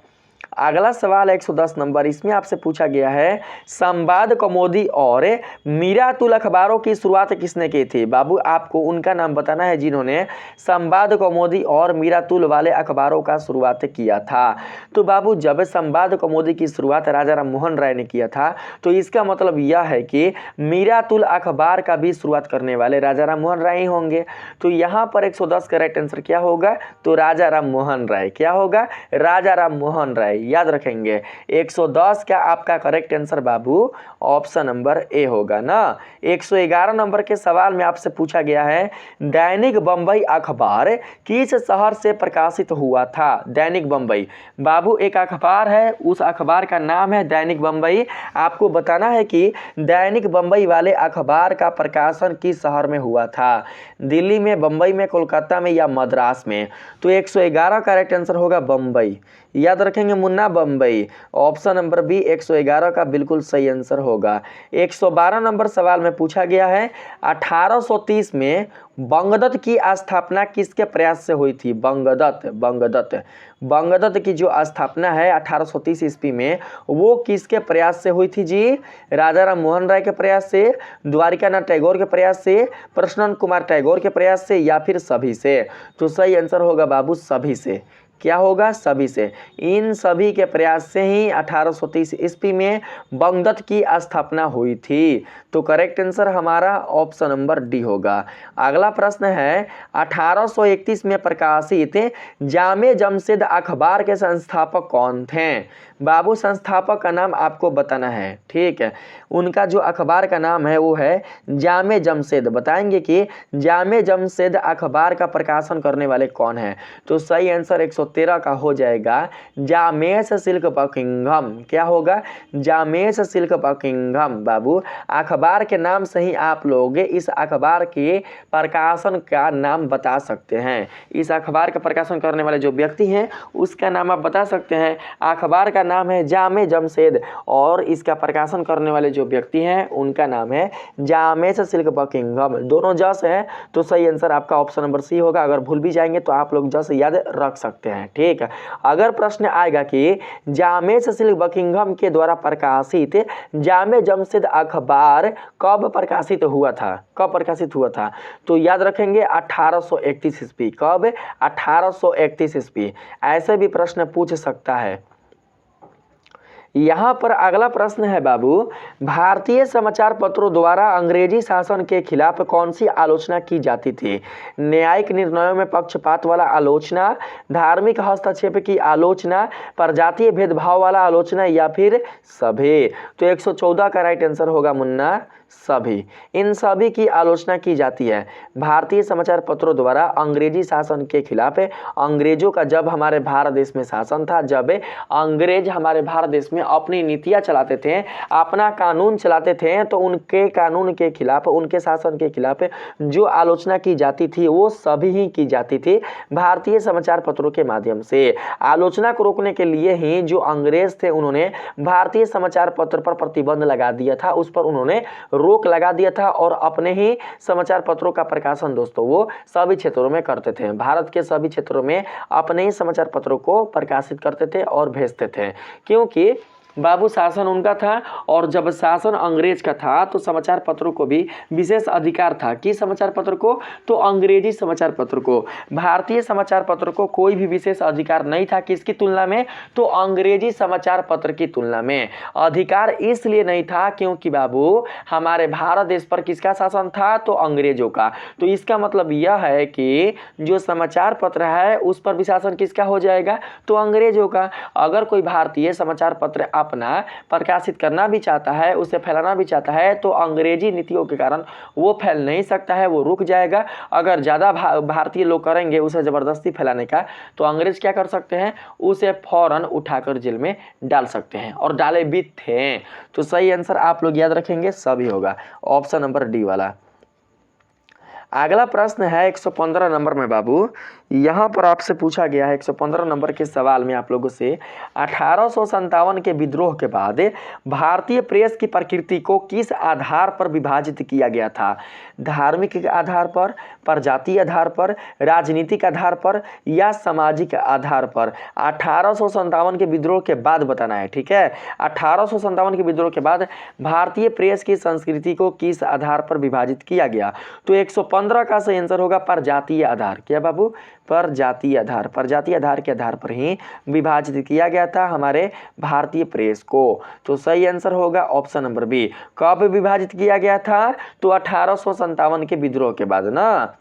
अगला सवाल 110 नंबर, इसमें आपसे पूछा गया है संवाद कौमुदी और मीरातुल अखबारों की शुरुआत किसने की थी? बाबू आपको उनका नाम बताना है जिन्होंने संवाद कौमुदी और मीरातुल वाले अखबारों का शुरुआत किया था। तो बाबू जब संवाद कौमुदी की शुरुआत राजा राम मोहन राय ने किया था तो इसका मतलब यह है कि मीरातुल अखबार का भी शुरुआत करने वाले राजा राम मोहन राय ही होंगे। तो यहाँ पर 110 का राइट आंसर क्या होगा? तो राजा राम मोहन राय। क्या होगा? राजा राम मोहन राय, याद रखेंगे। 110 का आपका correct answer Babu option number A होगा ना। 111 नंबर के सवाल में आपसे पूछा गया है दैनिक बंबई अखबार किस शहर से प्रकाशित हुआ था? दैनिक बंबई बाबू एक अखबार है, उस अखबार का नाम है दैनिक बंबई। आपको बताना है कि दैनिक बंबई वाले अखबार का प्रकाशन किस शहर में हुआ था? दिल्ली में, बंबई में, कोलकाता में या मद्रास में? तो 111 का करेक्ट आंसर होगा बंबई। याद रखेंगे Munna, Bombay. Option number B 111 का बिल्कुल सही आंसर होगा। 112 नंबर सवाल में पूछा गया है 1830 में बंगदत्त की स्थापना किसके प्रयास से हुई थी? बंगदत्त की जो स्थापना है 1830 ईस्वी में वो किसके प्रयास से हुई थी जी? राजा राम मोहन राय के प्रयास से, द्वारिकानाथ टैगोर के प्रयास से, प्रसन्न कुमार टैगोर के प्रयास से या फिर सभी से? तो सही आंसर होगा बाबू सभी से। क्या होगा? सभी से। इन सभी के प्रयास से ही 1830 ईस्वी में बंगदत्त की स्थापना हुई थी। तो करेक्ट आंसर हमारा ऑप्शन नंबर डी होगा। अगला प्रश्न है 1831 में प्रकाशित जामे जमशेद अखबार के संस्थापक कौन थे? बाबू संस्थापक का नाम आपको बताना है, ठीक है। उनका जो अखबार का नाम है वो है जामे जमशेद। बताएंगे कि जामे जमशेद अखबार का प्रकाशन करने वाले कौन है? तो सही आंसर 113 का हो जाएगा जामेश सिल्क बकिंघम। क्या होगा? जामेश सिल्क बकिंघम। बाबू अखबार के नाम से ही आप लोग इस अखबार के प्रकाशन का नाम बता सकते हैं। इस अखबार का प्रकाशन करने वाले जो व्यक्ति हैं उसका नाम आप बता सकते हैं। अखबार का नाम है जामे जमशेद और इसका प्रकाशन करने वाले जो व्यक्ति हैं उनका नाम है जामेश सिल्क बकिंघम। दोनों जस है तो सही आंसर आपका ऑप्शन नंबर सी होगा। अगर भूल भी जाएंगे तो आप लोग जस याद रख सकते हैं, ठीक है। अगर प्रश्न आएगा कि जामेश सिल्क बकिंघम के द्वारा प्रकाशित जामे जमशेद अखबार कब प्रकाशित हुआ था? कब प्रकाशित हुआ था? तो याद रखेंगे 1831 ईस्वी। कब? 1831 ईस्वी। ऐसे भी प्रश्न पूछ सकता है। यहाँ पर अगला प्रश्न है बाबू भारतीय समाचार पत्रों द्वारा अंग्रेजी शासन के खिलाफ कौन सी आलोचना की जाती थी? न्यायिक निर्णयों में पक्षपात वाला आलोचना, धार्मिक हस्तक्षेप की आलोचना, प्रजातीय भेदभाव वाला आलोचना या फिर सभी? तो 114 का राइट आंसर होगा मुन्ना सभी। इन सभी की आलोचना की जाती है भारतीय समाचार पत्रों द्वारा अंग्रेजी शासन के खिलाफ। अंग्रेजों का जब हमारे भारत देश में शासन था, जब अंग्रेज हमारे भारत देश में अपनी नीतियां चलाते थे, अपना कानून चलाते थे, तो उनके कानून के खिलाफ, उनके शासन के खिलाफ जो आलोचना की जाती थी वो सभी ही की जाती थी भारतीय समाचार पत्रों के माध्यम से। आलोचना को रोकने के लिए ही जो अंग्रेज थे उन्होंने भारतीय समाचार पत्र पर प्रतिबंध लगा दिया था, उस पर उन्होंने रोक लगा दिया था और अपने ही समाचार पत्रों का प्रकाशन दोस्तों वो सभी क्षेत्रों में करते थे। भारत के सभी क्षेत्रों में अपने ही समाचार पत्रों को प्रकाशित करते थे और भेजते थे, क्योंकि बाबू शासन उनका था और जब शासन अंग्रेज का था तो समाचार पत्रों को भी विशेष अधिकार था। किस समाचार पत्र को? तो अंग्रेजी समाचार पत्र को। भारतीय समाचार पत्र को कोई भी विशेष अधिकार नहीं था। किसकी तुलना में? तो अंग्रेजी समाचार पत्र की तुलना में। अधिकार इसलिए नहीं था क्योंकि बाबू हमारे भारत देश पर किसका शासन था? तो अंग्रेजों का। तो इसका मतलब यह है कि जो समाचार पत्र है उस पर भी शासन किसका हो जाएगा? तो अंग्रेजों का। अगर कोई भारतीय समाचार पत्र अपना प्रकाशित करना भी चाहता है, उसे फैलाना भी चाहता है, तो अंग्रेजी नीतियों के कारण वो फैल नहीं सकता है, वो रुक जाएगा। अगर ज़्यादा भारतीय लोग करेंगे उसे ज़बरदस्ती फैलाने का, तो अंग्रेज क्या कर सकते हैं? उसे फौरन उठाकर जेल में डाल सकते हैं और डाले भी थे। तो सही आंसर आप लोग याद रखेंगे सभी होगा, ऑप्शन नंबर डी वाला। अगला प्रश्न है 115 नंबर में बाबू। यहाँ पर आपसे पूछा गया है 115 नंबर के सवाल में आप लोगों से 1857 के विद्रोह के बाद भारतीय प्रेस की प्रकृति को किस आधार पर विभाजित किया गया था? धार्मिक आधार पर, प्रजातीय आधार पर, राजनीतिक आधार पर या सामाजिक आधार पर? 1857 के विद्रोह के बाद बताना है, ठीक है। 1857 के विद्रोह के बाद भारतीय प्रेस की संस्कृति को किस आधार पर विभाजित किया गया? तो 115 का सही आंसर होगा प्रजातीय आधार। क्या बाबू? प्रजातीय आधार। प्रजातीय आधार के आधार पर ही विभाजित किया गया था हमारे भारतीय प्रेस को। तो सही आंसर होगा ऑप्शन नंबर बी। कब विभाजित किया गया था? तो 1857 के विद्रोह के बाद ना।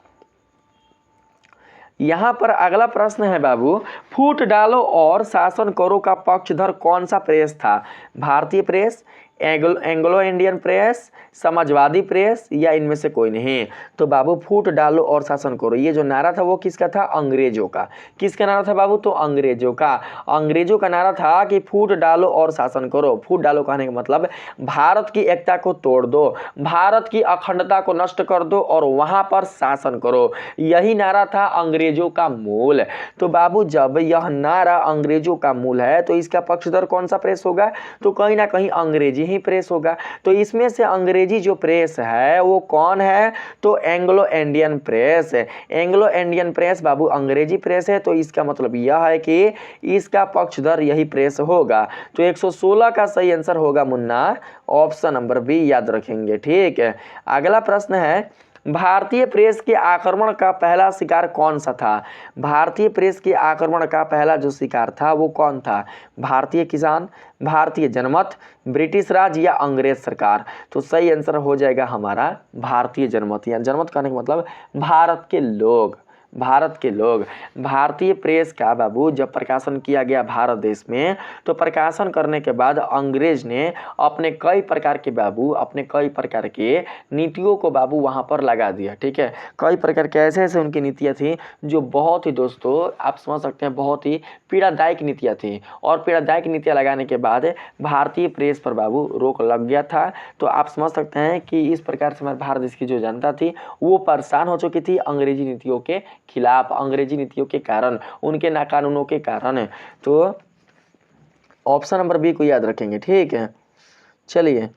यहाँ पर अगला प्रश्न है बाबू, फूट डालो और शासन करो का पक्षधर कौन सा प्रेस था? भारतीय press, Anglo Indian press, Samajwadi press या इनमें से कोई नहीं? तो बाबू फूट डालो और शासन करो, ये जो नारा था वो किसका था? अंग्रेजों का। किसका नारा था बाबू? तो अंग्रेजों का। अंग्रेजों का नारा था कि फूट डालो और शासन करो। फूट डालो कहने का मतलब भारत की एकता को तोड़ दो, भारत की अखंडता को नष्ट कर दो और वहां पर शासन करो। यही नारा था अंग्रेजों का मूल। तो बाबू जब यह नारा अंग्रेजों का मूल है तो इसका पक्षधर कौन सा प्रेस होगा? तो कहीं ना कहीं अंग्रेजी ही प्रेस होगा। तो इसमें से अंग्रेजी जो प्रेस है वो कौन है? तो एंग्लो इंडियन प्रेस है। एंग्लो इंडियन प्रेस बाबू अंग्रेजी प्रेस है। तो इसका मतलब यह है कि इसका पक्षधर यही प्रेस होगा। तो 116 का सही आंसर होगा मुन्ना ऑप्शन नंबर बी, याद रखेंगे, ठीक है। अगला प्रश्न है, भारतीय प्रेस के आक्रमण का पहला शिकार कौन सा था? भारतीय प्रेस के आक्रमण का पहला जो शिकार था वो कौन था? भारतीय किसान, भारतीय जनमत, ब्रिटिश राज या अंग्रेज सरकार? तो सही आंसर हो जाएगा हमारा भारतीय जनमत। या जनमत कहने का मतलब भारत के लोग। भारत के लोग। भारतीय प्रेस का बाबू जब प्रकाशन किया गया भारत देश में, तो प्रकाशन करने के बाद अंग्रेज ने अपने कई प्रकार के नीतियों को बाबू वहां पर लगा दिया, ठीक है। कई प्रकार के ऐसे ऐसे उनकी नीतियां थी जो बहुत ही दोस्तों आप समझ सकते हैं बहुत ही पीड़ादायक नीतियां थी। और पीड़ादायक नीतियां लगाने के बाद भारतीय प्रेस पर बाबू रोक लग गया था। तो आप समझ सकते हैं कि इस प्रकार से हमारे भारत देश की जो जनता थी वो परेशान हो चुकी थी अंग्रेजी नीतियों के खिलाफ, अंग्रेजी नीतियों के कारण, उनके नाकानूनों के कारण। तो ऑप्शन नंबर बी को याद रखेंगे, ठीक है। चलिए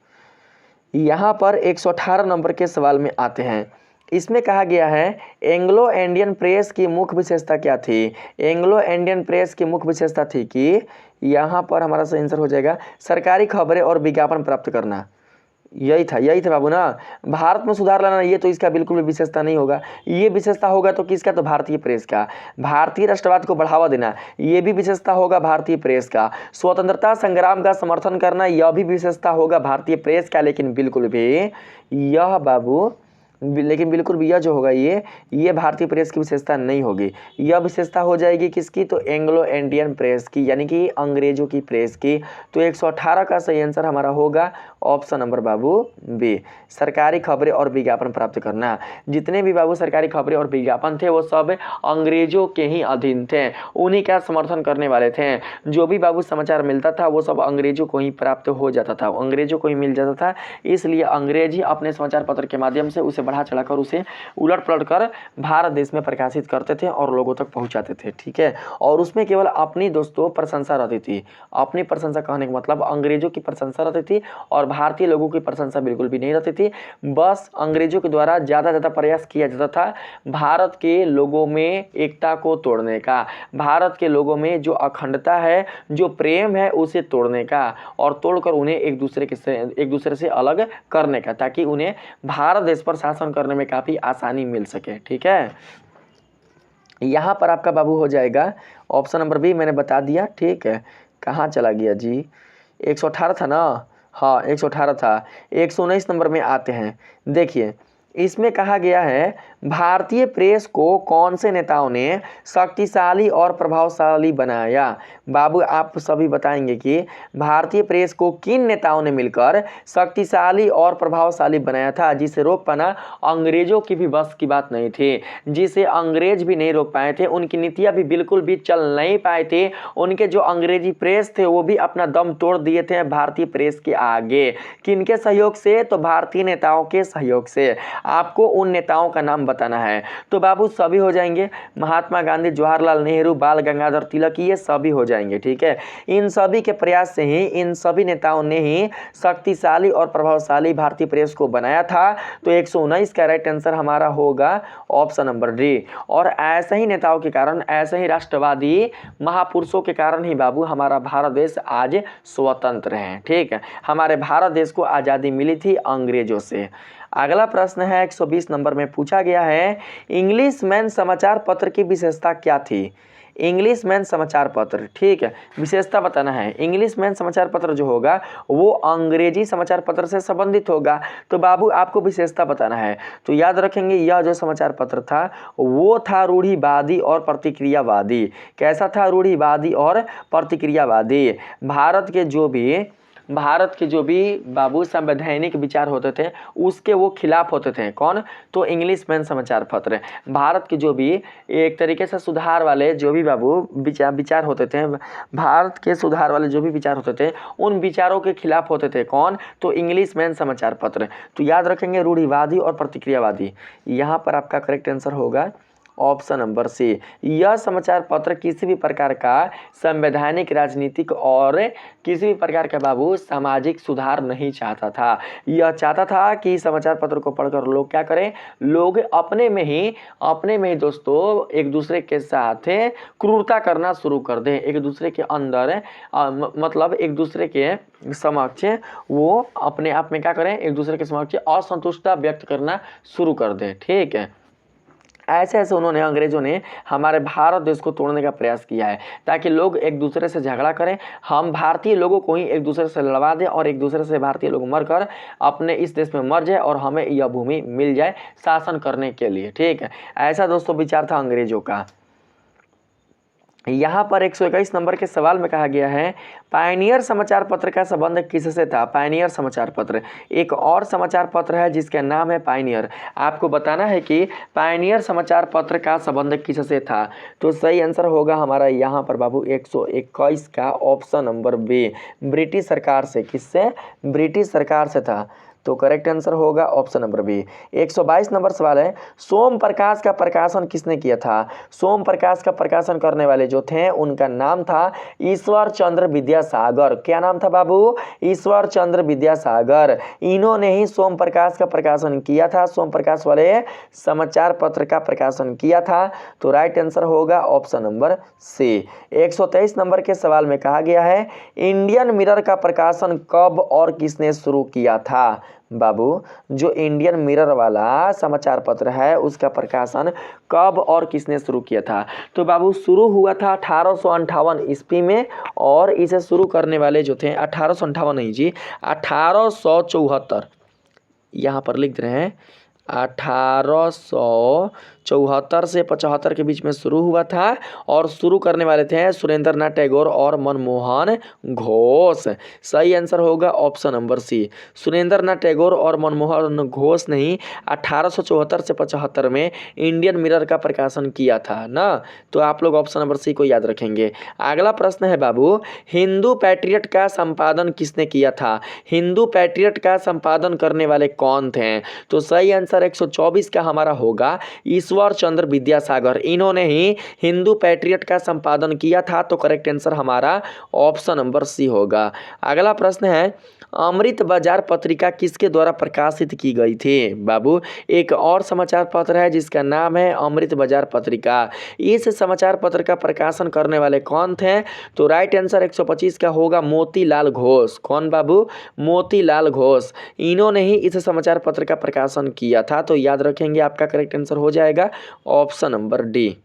यहाँ पर 118 नंबर के सवाल में आते हैं। इसमें कहा गया है एंग्लो इंडियन प्रेस की मुख्य विशेषता क्या थी? एंग्लो इंडियन प्रेस की मुख्य विशेषता थी कि यहाँ पर हमारा सही आंसर हो जाएगा सरकारी खबरें और विज्ञापन प्राप्त करना। यही था बाबू ना। भारत में सुधार लाना, ये तो इसका बिल्कुल भी विशेषता नहीं होगा। ये विशेषता होगा तो किसका? तो भारतीय प्रेस का। भारतीय राष्ट्रवाद को बढ़ावा देना, ये भी विशेषता होगा भारतीय प्रेस का। स्वतंत्रता संग्राम का समर्थन करना, यह भी विशेषता होगा भारतीय प्रेस का। लेकिन बिल्कुल भी यह जो होगा ये भारतीय प्रेस की विशेषता नहीं होगी। यह विशेषता हो जाएगी किसकी? तो एंग्लो इंडियन प्रेस की, यानी कि अंग्रेजों की प्रेस की। तो 118 का सही आंसर हमारा होगा ऑप्शन नंबर बाबू बी, सरकारी खबरें और विज्ञापन प्राप्त करना। जितने भी बाबू सरकारी खबरें और विज्ञापन थे वो सब अंग्रेजों के ही अधीन थे, उन्हीं का समर्थन करने वाले थे। जो भी बाबू समाचार मिलता था वो सब अंग्रेजों को ही प्राप्त हो जाता था, अंग्रेजों को ही मिल जाता था। इसलिए अंग्रेज ही अपने समाचार पत्र के माध्यम से उसे बढ़ा चढ़ाकर उसे उलट पलट कर भारत देश में प्रकाशित करते थे और लोगों तक पहुंचाते थे, ठीक है। और उसमें केवल अपनी दोस्तों प्रशंसा रहती थी। अपनी प्रशंसा कहने का मतलब अंग्रेजों की प्रशंसा रहती थी और भारतीय लोगों की प्रशंसा बिल्कुल भी नहीं रहती थी। बस अंग्रेजों के द्वारा ज़्यादा प्रयास किया जाता था भारत के लोगों में एकता को तोड़ने का, भारत के लोगों में जो अखंडता है, जो प्रेम है, उसे तोड़ने का और तोड़कर उन्हें एक दूसरे से अलग करने का, ताकि उन्हें भारत देश पर शासन करने में काफ़ी आसानी मिल सके, ठीक है। यहाँ पर आपका बाबू हो जाएगा ऑप्शन नंबर बी, मैंने बता दिया, ठीक है। कहाँ चला गया जी? 118 था ना? हाँ 118 था। 119 नंबर में आते हैं। देखिए इसमें कहा गया है भारतीय प्रेस को कौन से नेताओं ने शक्तिशाली और प्रभावशाली बनाया? बाबू आप सभी बताएंगे कि भारतीय प्रेस को किन नेताओं ने मिलकर शक्तिशाली और प्रभावशाली बनाया था, जिसे रोक पाना अंग्रेजों की भी बस की बात नहीं थी, जिसे अंग्रेज भी नहीं रोक पाए थे, उनकी नीतियां भी बिल्कुल भी चल नहीं पाए थे। उनके जो अंग्रेजी प्रेस थे वो भी अपना दम तोड़ दिए थे भारतीय प्रेस के आगे। किनके सहयोग से? तो भारतीय नेताओं के सहयोग से। आपको उन नेताओं का नाम बताना है। तो बाबू सभी हो जाएंगे, महात्मा गांधी, जवाहरलाल नेहरू, बाल गंगाधर तिलक, ये सभी हो जाएंगे। ठीक है, इन सभी के प्रयास से ही इन सभी नेताओं ने ही शक्तिशाली और प्रभावशाली भारतीय प्रेस को बनाया था। तो 119 का राइट आंसर हमारा होगा ऑप्शन नंबर डी। और ऐसे ही नेताओं के कारण, ऐसे ही राष्ट्रवादी महापुरुषों के कारण ही बाबू हमारा भारत देश आज स्वतंत्र है। ठीक है, हमारे भारत देश को आज़ादी मिली थी अंग्रेजों से। अगला प्रश्न है 120 नंबर में पूछा गया है, इंग्लिश मैन समाचार पत्र की विशेषता क्या थी? इंग्लिश मैन समाचार पत्र, ठीक है, विशेषता बताना है। इंग्लिश मैन समाचार पत्र जो होगा वो अंग्रेजी समाचार पत्र से संबंधित होगा। तो बाबू आपको विशेषता बताना है। तो याद रखेंगे यह जो समाचार पत्र था वो था रूढ़िवादी और प्रतिक्रियावादी। कैसा था? रूढ़िवादी और प्रतिक्रियावादी। भारत के जो भी बाबू संवैधानिक विचार होते थे उसके वो खिलाफ होते थे। कौन? तो इंग्लिश मैन समाचार पत्र। भारत के जो भी एक तरीके से सुधार वाले जो भी बाबू विचार होते थे, भारत के सुधार वाले जो भी विचार होते थे उन विचारों के खिलाफ होते थे। कौन? तो इंग्लिश मैन समाचार पत्र। तो याद रखेंगे रूढ़िवादी और प्रतिक्रियावादी। यहाँ पर आपका करेक्ट आंसर होगा ऑप्शन नंबर सी। यह समाचार पत्र किसी भी प्रकार का संवैधानिक, राजनीतिक और किसी भी प्रकार का बाबू सामाजिक सुधार नहीं चाहता था। यह चाहता था कि समाचार पत्र को पढ़कर लोग क्या करें? लोग अपने में ही दोस्तों एक दूसरे के साथ क्रूरता करना शुरू कर दें। एक दूसरे के अंदर मतलब एक दूसरे के समक्ष वो अपने आप में क्या करें? एक दूसरे के समक्ष असंतुष्टता व्यक्त करना शुरू कर दें। ठीक है, ऐसे उन्होंने, अंग्रेजों ने हमारे भारत देश को तोड़ने का प्रयास किया है ताकि लोग एक दूसरे से झगड़ा करें। हम भारतीय लोगों को ही एक दूसरे से लड़वा दें और एक दूसरे से भारतीय लोग मरकर अपने इस देश में मर जाए और हमें यह भूमि मिल जाए शासन करने के लिए। ठीक है, ऐसा दोस्तों विचार था अंग्रेजों का। यहाँ पर 121 नंबर के सवाल में कहा गया है, पायनियर समाचार पत्र का संबंध किससे था? पायनियर समाचार पत्र, एक और समाचार पत्र है जिसका नाम है पायनियर। आपको बताना है कि पायनियर समाचार पत्र का संबंध किससे था। तो सही आंसर होगा हमारा यहाँ पर बाबू 121 का ऑप्शन नंबर बी, ब्रिटिश सरकार से। किससे? ब्रिटिश सरकार से था। तो करेक्ट आंसर होगा ऑप्शन नंबर बी। 122 नंबर सवाल है, सोम प्रकाश का प्रकाशन किसने किया था? सोम प्रकाश का प्रकाशन करने वाले जो थे उनका नाम था ईश्वर चंद्र विद्यासागर। क्या नाम था बाबू? ईश्वर चंद्र विद्यासागर। इन्होंने ही सोम प्रकाश का प्रकाशन किया था, सोम प्रकाश वाले समाचार पत्र का प्रकाशन किया था। तो राइट आंसर होगा ऑप्शन नंबर सी। 123 नंबर के सवाल में कहा गया है, इंडियन मिरर का प्रकाशन कब और किसने शुरू किया था? बाबू जो इंडियन मिरर वाला समाचार पत्र है उसका प्रकाशन कब और किसने शुरू किया था? तो बाबू शुरू हुआ था 1858 ईस्वी में, और इसे शुरू करने वाले जो थे 1858 नहीं जी, 1874, यहाँ पर लिख रहे हैं 1874 से 75 के बीच में शुरू हुआ था। और शुरू करने वाले थे सुरेंद्रनाथ टैगोर और मनमोहन घोष। सही आंसर होगा ऑप्शन नंबर सी, सुरेंद्रनाथ टैगोर और मनमोहन घोष ने ही 1874 से 75 में इंडियन मिरर का प्रकाशन किया था ना। तो आप लोग ऑप्शन नंबर सी को याद रखेंगे। अगला प्रश्न है बाबू, हिंदू पैट्रियट का संपादन किसने किया था? हिंदू पैट्रियट का संपादन करने वाले कौन थे? तो सही आंसर 124 का हमारा होगा ईश्वर चंद्र विद्यासागर। इन्होंने ही हिंदू पैट्रियट का संपादन किया था। तो करेक्ट आंसर हमारा ऑप्शन नंबर सी होगा। अगला प्रश्न है, अमृत बाजार पत्रिका किसके द्वारा प्रकाशित की गई थी? बाबू एक और समाचार पत्र है जिसका नाम है अमृत बाजार पत्रिका। इस समाचार पत्र का प्रकाशन करने वाले कौन थे? तो राइट आंसर 125 का होगा मोतीलाल घोष। कौन बाबू? मोतीलाल घोष। इन्होंने ही इस समाचार पत्र का प्रकाशन किया था। तो याद रखेंगे आपका करेक्ट आंसर हो जाएगा ऑप्शन नंबर डी।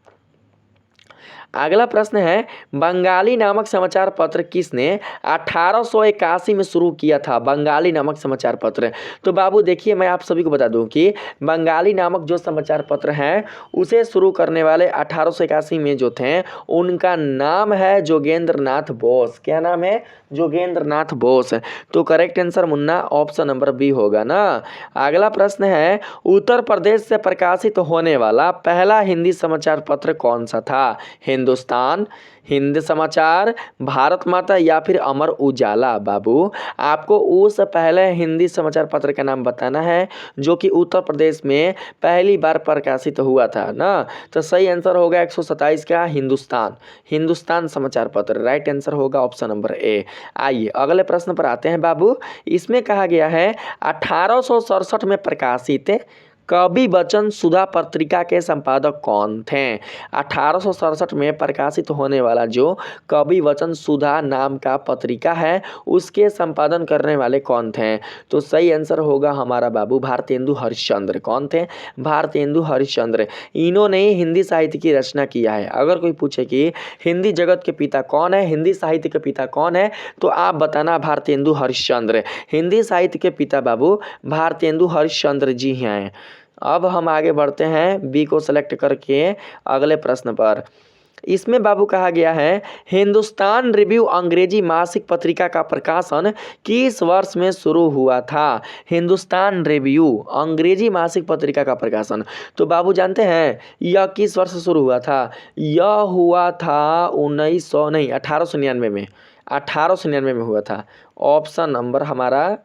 अगला प्रश्न है, बंगाली नामक समाचार पत्र किसने 1881 में शुरू किया था? बंगाली नामक समाचार पत्र। तो बाबू देखिए मैं आप सभी को बता दूं कि बंगाली नामक जो समाचार पत्र हैं उसे शुरू करने वाले 1881 में जो थे उनका नाम है जोगेंद्र नाथ बोस। क्या नाम है? जोगेंद्र नाथ बोस। तो correct answer Munna option number B होगा ना। अगला प्रश्न है, उत्तर प्रदेश से प्रकाशित होने वाला पहला हिंदी समाचार पत्र कौन सा था? हिंदुस्तान, हिंद समाचार, भारत माता या फिर अमर उजाला। बाबू आपको उस पहले हिंदी समाचार पत्र का नाम बताना है जो कि उत्तर प्रदेश में पहली बार प्रकाशित हुआ था ना। तो सही आंसर होगा 127 का हिंदुस्तान, हिंदुस्तान समाचार पत्र। राइट आंसर होगा ऑप्शन नंबर ए। आइए अगले प्रश्न पर आते हैं बाबू। इसमें कहा गया है 1867 में प्रकाशित कवि वचन सुधा पत्रिका के संपादक कौन थे। 1867 में प्रकाशित होने वाला जो कवि वचन सुधा नाम का पत्रिका है उसके संपादन करने वाले कौन थे। तो सही आंसर होगा हमारा बाबू भारतेंदु हरिश्चंद्र। कौन थे? भारतेंदु हरिश्चंद्र। इन्होंने हिंदी साहित्य की रचना किया है। अगर कोई पूछे कि हिंदी जगत के पिता कौन है, हिंदी साहित्य के पिता कौन है, तो आप बताना भारतेंदु हरिश्चंद्र। हिंदी साहित्य के पिता बाबू भारतेंदु हरिश्चंद्र जी हैं। अब हम आगे बढ़ते हैं बी को सेलेक्ट करके अगले प्रश्न पर। इसमें बाबू कहा गया है हिंदुस्तान रिव्यू अंग्रेजी मासिक पत्रिका का प्रकाशन किस वर्ष में शुरू हुआ था। हिंदुस्तान रिव्यू अंग्रेजी मासिक पत्रिका का प्रकाशन, तो बाबू जानते हैं यह किस वर्ष शुरू हुआ था? यह हुआ था 1899 में। 1899 में हुआ था। ऑप्शन नंबर हमारा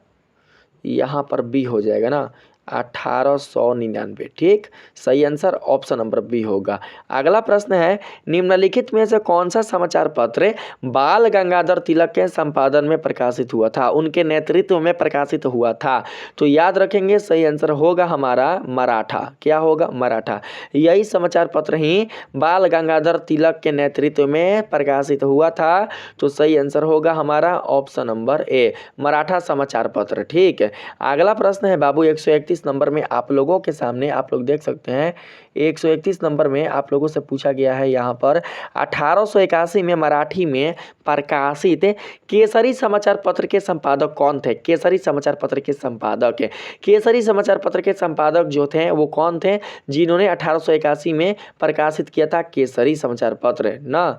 यहाँ पर बी हो जाएगा ना, 1899। ठीक, सही आंसर ऑप्शन नंबर बी होगा। अगला प्रश्न है निम्नलिखित में से कौन सा समाचार पत्र बाल गंगाधर तिलक के संपादन में प्रकाशित हुआ था, उनके नेतृत्व में प्रकाशित हुआ था। तो याद रखेंगे सही आंसर होगा हमारा मराठा। क्या होगा? मराठा। यही समाचार पत्र ही बाल गंगाधर तिलक के नेतृत्व में प्रकाशित हुआ था। तो सही आंसर होगा हमारा ऑप्शन नंबर ए, मराठा समाचार पत्र। ठीक है, अगला प्रश्न है बाबू 131 नंबर में आप लोगों के सामने आप लोग देख सकते हैं 131 नंबर में आप लोगों से पूछा गया है यहाँ पर 1881 में मराठी में प्रकाशित केसरी समाचार पत्र के संपादक कौन थे। केसरी समाचार पत्र के संपादक, केसरी समाचार पत्र के संपादक जो थे वो कौन थे जिन्होंने 1881 में प्रकाशित किया था केसरी समाचार पत्र ना।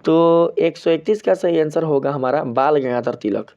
तो 131 का सही आंसर होगा हमारा बाल गंगाधर तिलक।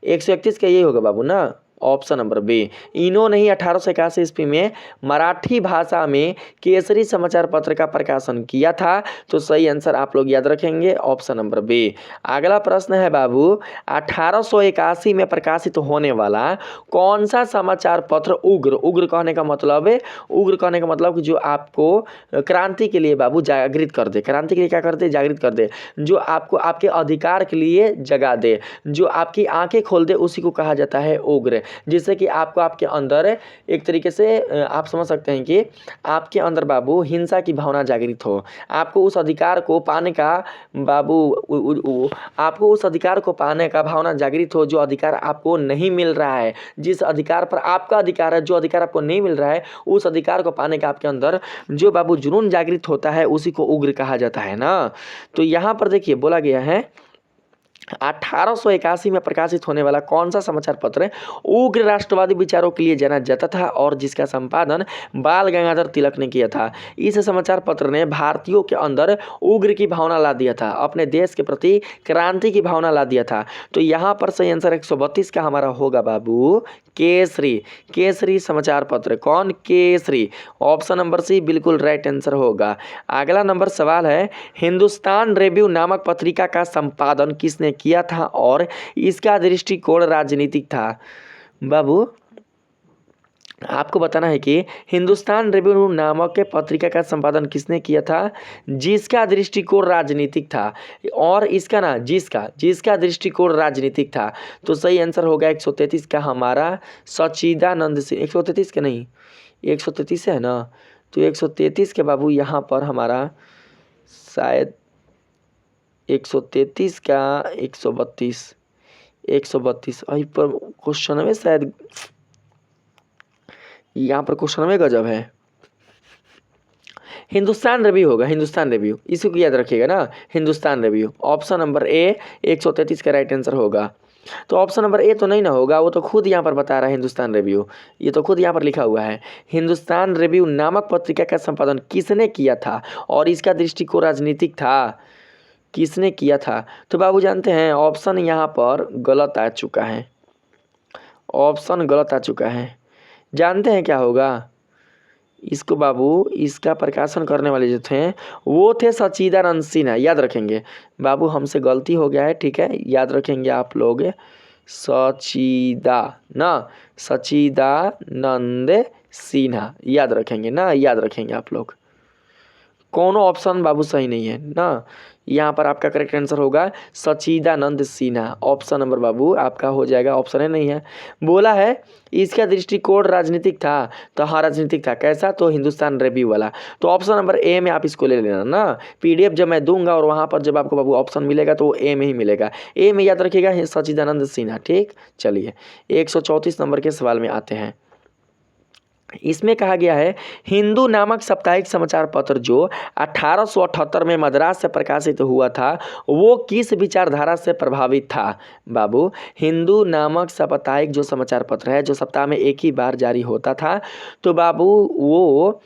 131 का यही होगा बाबू ना, ऑप्शन नंबर बी। इन्होंने ही 1881 ईस्वी में मराठी भाषा में केसरी समाचार पत्र का प्रकाशन किया था। तो सही आंसर आप लोग याद रखेंगे ऑप्शन नंबर बी। अगला प्रश्न है बाबू 1881 में प्रकाशित होने वाला कौन सा समाचार पत्र उग्र, उग्र कहने का मतलब है, उग्र कहने का मतलब कि जो आपको क्रांति के लिए बाबू जागृत कर दे। क्रांति के लिए क्या कर दे? जागृत कर दे। जो आपको आपके अधिकार के लिए जगा दे, जो आपकी आंखें खोल दे, उसी को कहा जाता है उग्र। जिससे कि आपको आपके अंदर एक तरीके से आप समझ सकते हैं कि आपके अंदर बाबू हिंसा की भावना जागृत हो, आपको उस अधिकार को पाने का बाबू आपको उस अधिकार को पाने का भावना जागृत हो जो अधिकार आपको नहीं मिल रहा है, जिस अधिकार पर आपका अधिकार है, जो अधिकार आपको नहीं मिल रहा है, उस अधिकार को पाने का आपके अंदर जो बाबू जुनून जागृत होता है उसी को उग्र कहा जाता है ना। तो यहाँ पर देखिए बोला गया है 1881 में प्रकाशित होने वाला कौन सा समाचार पत्र उग्र राष्ट्रवादी विचारों के लिए जाना जाता था और जिसका संपादन बाल गंगाधर तिलक ने किया था। इस समाचार पत्र ने भारतीयों के अंदर उग्र की भावना ला दिया था, अपने देश के प्रति क्रांति की भावना ला दिया था। तो यहाँ पर सही आंसर 132 का हमारा होगा बाबू केसरी, केसरी समाचार पत्र। कौन? केसरी। ऑप्शन नंबर सी बिल्कुल राइट आंसर होगा। अगला नंबर सवाल है हिंदुस्तान रिव्यू नामक पत्रिका का संपादन किसने किया था और इसका दृष्टिकोण राजनीतिक था। बाबू आपको बताना है कि हिंदुस्तान रिव्यू नामक के पत्रिका का संपादन किसने किया था जिसका दृष्टिकोण राजनीतिक था, और इसका ना जिसका दृष्टिकोण राजनीतिक था। तो सही आंसर होगा 133 का हमारा सच्चिदानंद सिंह। 133 का नहीं, 133 है ना, तो 133 के बाबू यहाँ पर हमारा शायद 133 का 132 अभी पर क्वेश्चन में शायद यहाँ पर क्वेश्चन में गजब है। हिंदुस्तान रिव्यू होगा, हिंदुस्तान रिव्यू, इसको याद रखिएगा ना, Hindustan review. Option number A 133 का राइट आंसर होगा। तो ऑप्शन नंबर ए तो नहीं ना होगा, वो तो खुद यहाँ पर बता रहा है हिंदुस्तान रिव्यू, ये तो खुद यहाँ पर लिखा हुआ है हिंदुस्तान रिव्यू नामक पत्रिका का संपादन किसने किया था और इसका दृष्टिकोण राजनीतिक था। किसने किया था? तो बाबू जानते हैं ऑप्शन यहाँ पर गलत आ चुका है, ऑप्शन गलत आ चुका है। जानते हैं क्या होगा? इसको बाबू इसका प्रकाशन करने वाले जो थे वो थे सच्चिदानंद सिन्हा, याद रखेंगे बाबू, हमसे गलती हो गया है, ठीक है, याद रखेंगे आप लोग। सच्चिदानंद सिन्हा याद रखेंगे ना, याद रखेंगे आप लोग। कौन ऑप्शन बाबू सही नहीं है ना, यहाँ पर आपका करेक्ट आंसर होगा सच्चिदानंद सिन्हा। ऑप्शन नंबर बाबू आपका हो जाएगा, ऑप्शन है नहीं है। बोला है इसका दृष्टिकोण राजनीतिक था, तो हाँ राजनीतिक था। कैसा? तो हिंदुस्तान रिव्यू वाला। तो ऑप्शन नंबर ए में आप इसको ले लेना ना। पीडीएफ जब मैं दूंगा और वहाँ पर जब आपको बाबू ऑप्शन मिलेगा तो वो ए में ही मिलेगा। ए में याद रखिएगा सच्चिदानंद सिन्हा, ठीक। चलिए 134 नंबर के सवाल में आते हैं। इसमें कहा गया है हिंदू नामक साप्ताहिक समाचार पत्र जो 1878 में मद्रास से प्रकाशित हुआ था वो किस विचारधारा से प्रभावित था? बाबू हिंदू नामक साप्ताहिक जो समाचार पत्र है जो सप्ताह में एक ही बार जारी होता था, तो बाबू वो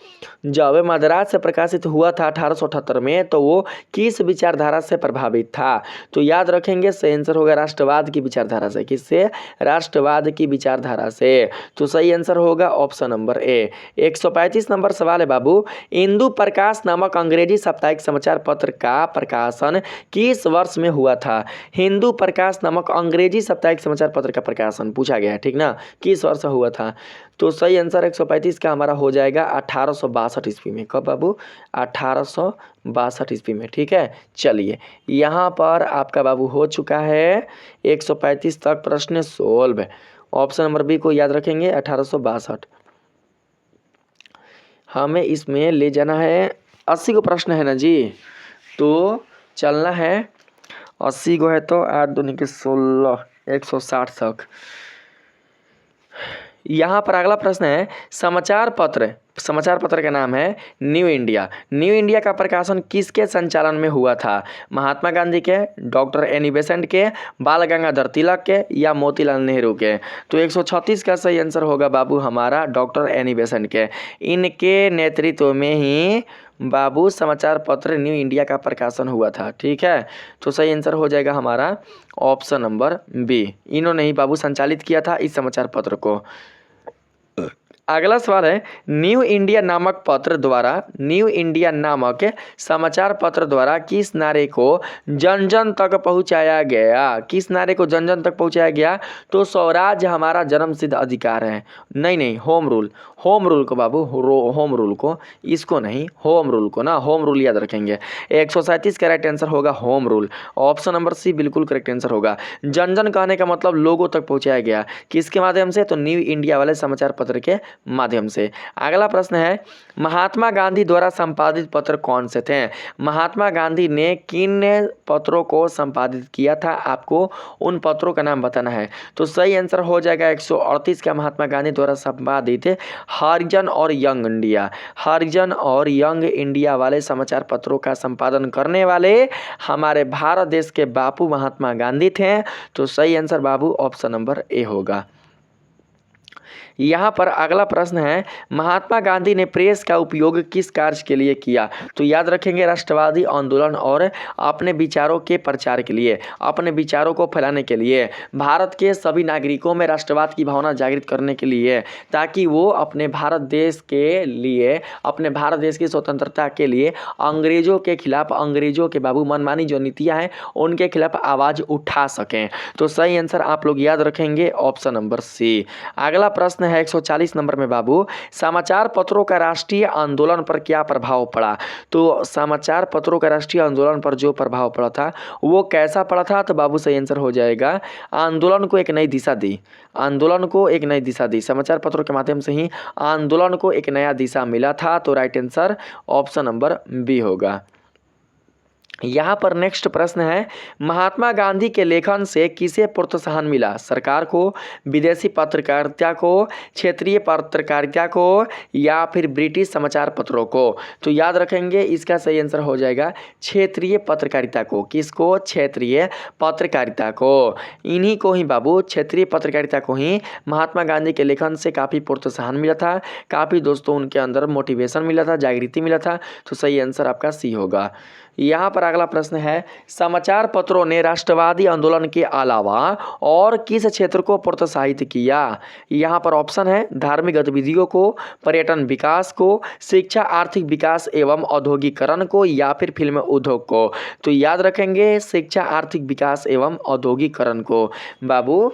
जब मद्रास से प्रकाशित हुआ था 1878 में, तो वो किस विचारधारा से प्रभावित था? तो याद रखेंगे सही आंसर होगा राष्ट्रवाद की विचारधारा से। किससे? राष्ट्रवाद की विचारधारा से। तो सही आंसर होगा ऑप्शन नंबर ए। 135 नंबर सवाल है बाबू, इंदु प्रकाश नामक अंग्रेजी साप्ताहिक समाचार पत्र का प्रकाशन किस वर्ष में हुआ था? हिंदू प्रकाश नामक अंग्रेजी साप्ताहिक समाचार पत्र का प्रकाशन पूछा गया है, ठीक ना, किस वर्ष हुआ था? तो सही आंसर 135 का हमारा हो जाएगा 1862 ईस्वी में। कब बाबू? 1862 ईस्वी में, ठीक है। चलिए यहाँ पर आपका बाबू हो चुका है 135 तक प्रश्न सोल्व। ऑप्शन नंबर बी को याद रखेंगे 1862। हमें इसमें ले जाना है 80 को प्रश्न है ना जी, तो चलना है 80 को है तो 8 दूनी के 16 160 तक। यहाँ पर अगला प्रश्न है समाचार पत्र का नाम है न्यू इंडिया। न्यू इंडिया का प्रकाशन किसके संचालन में हुआ था? महात्मा गांधी के, डॉक्टर एनी बेसेंट के, बाल गंगाधर तिलक के या मोतीलाल नेहरू के? तो 136 का सही आंसर होगा बाबू हमारा डॉक्टर एनी बेसेंट के। इनके नेतृत्व में ही बाबू समाचार पत्र न्यू इंडिया का प्रकाशन हुआ था, ठीक है। तो सही आंसर हो जाएगा हमारा ऑप्शन नंबर बी। इन्होंने ही बाबू संचालित किया था इस समाचार पत्र को। अगला सवाल है न्यू इंडिया नामक समाचार पत्र द्वारा किस नारे को जन जन तक पहुंचाया गया? किस नारे को जन जन तक पहुंचाया गया? तो स्वराज हमारा जन्मसिद्ध अधिकार है। नहीं, होम रूल को बाबू, होम रूल को, इसको नहीं, होम रूल को ना, होम रूल याद रखेंगे। 137 करेक्ट आंसर होगा home rule. Option number C बिल्कुल करेक्ट आंसर होगा। जन जन कहने का मतलब लोगों तक पहुंचाया गया। किसके माध्यम से? तो न्यू इंडिया वाले समाचार पत्र के माध्यम से। अगला प्रश्न है महात्मा गांधी द्वारा संपादित पत्र कौन से थे? महात्मा गांधी ने किन पत्रों को संपादित किया था? आपको उन पत्रों का नाम बताना है। तो सही आंसर हो जाएगा 138 का महात्मा गांधी द्वारा संपादित हरिजन और यंग इंडिया वाले समाचार पत्रों का संपादन करने वाले हमारे भारत देश के बापू महात्मा गांधी थे। तो सही answer Babu option number A होगा। यहाँ पर अगला प्रश्न है महात्मा गांधी ने प्रेस का उपयोग किस कार्य के लिए किया? तो याद रखेंगे राष्ट्रवादी आंदोलन और अपने विचारों के प्रचार के लिए, अपने विचारों को फैलाने के लिए, भारत के सभी नागरिकों में राष्ट्रवाद की भावना जागृत करने के लिए, ताकि वो अपने भारत देश के लिए, अपने भारत देश की स्वतंत्रता के लिए अंग्रेजों के खिलाफ, अंग्रेजों के बाबू मनमानी जो नीतियाँ हैं उनके खिलाफ आवाज़ उठा सकें। तो सही आंसर आप लोग याद रखेंगे ऑप्शन नंबर सी। अगला प्रश्न है 140 नंबर में बाबू समाचार पत्रों का राष्ट्रीय आंदोलन पर क्या प्रभाव पड़ा? तो समाचार पत्रों का राष्ट्रीय आंदोलन पर जो प्रभाव पड़ा था वो कैसा पड़ा था? तो बाबू सही आंसर हो जाएगा आंदोलन को एक नई दिशा दी। आंदोलन को एक नई दिशा दी, समाचार पत्रों के माध्यम से ही आंदोलन को एक नया दिशा मिला था। तो right answer option number B होगा। यहाँ पर नेक्स्ट प्रश्न है महात्मा गांधी के लेखन से किसे प्रोत्साहन मिला? सरकार को, विदेशी पत्रकारिता को, क्षेत्रीय पत्रकारिता को या फिर ब्रिटिश समाचार पत्रों को? तो याद रखेंगे इसका सही आंसर हो जाएगा क्षेत्रीय पत्रकारिता को। किसको? क्षेत्रीय पत्रकारिता को। इन्हीं को ही बाबू, क्षेत्रीय पत्रकारिता को ही महात्मा गांधी के लेखन से काफ़ी प्रोत्साहन मिला था, काफ़ी दोस्तों उनके अंदर मोटिवेशन मिला था, जागृति मिला था। तो सही आंसर आपका सी होगा। यहाँ पर अगला प्रश्न है, समाचार पत्रों ने राष्ट्रवादी आंदोलन के अलावा और किस क्षेत्र को प्रोत्साहित किया? यहाँ पर ऑप्शन है धार्मिक गतिविधियों को, पर्यटन विकास को, शिक्षा आर्थिक विकास एवं औद्योगिकरण को, या फिर फिल्म उद्योग को। तो याद रखेंगे शिक्षा आर्थिक विकास एवं औद्योगिकरण को। बाबू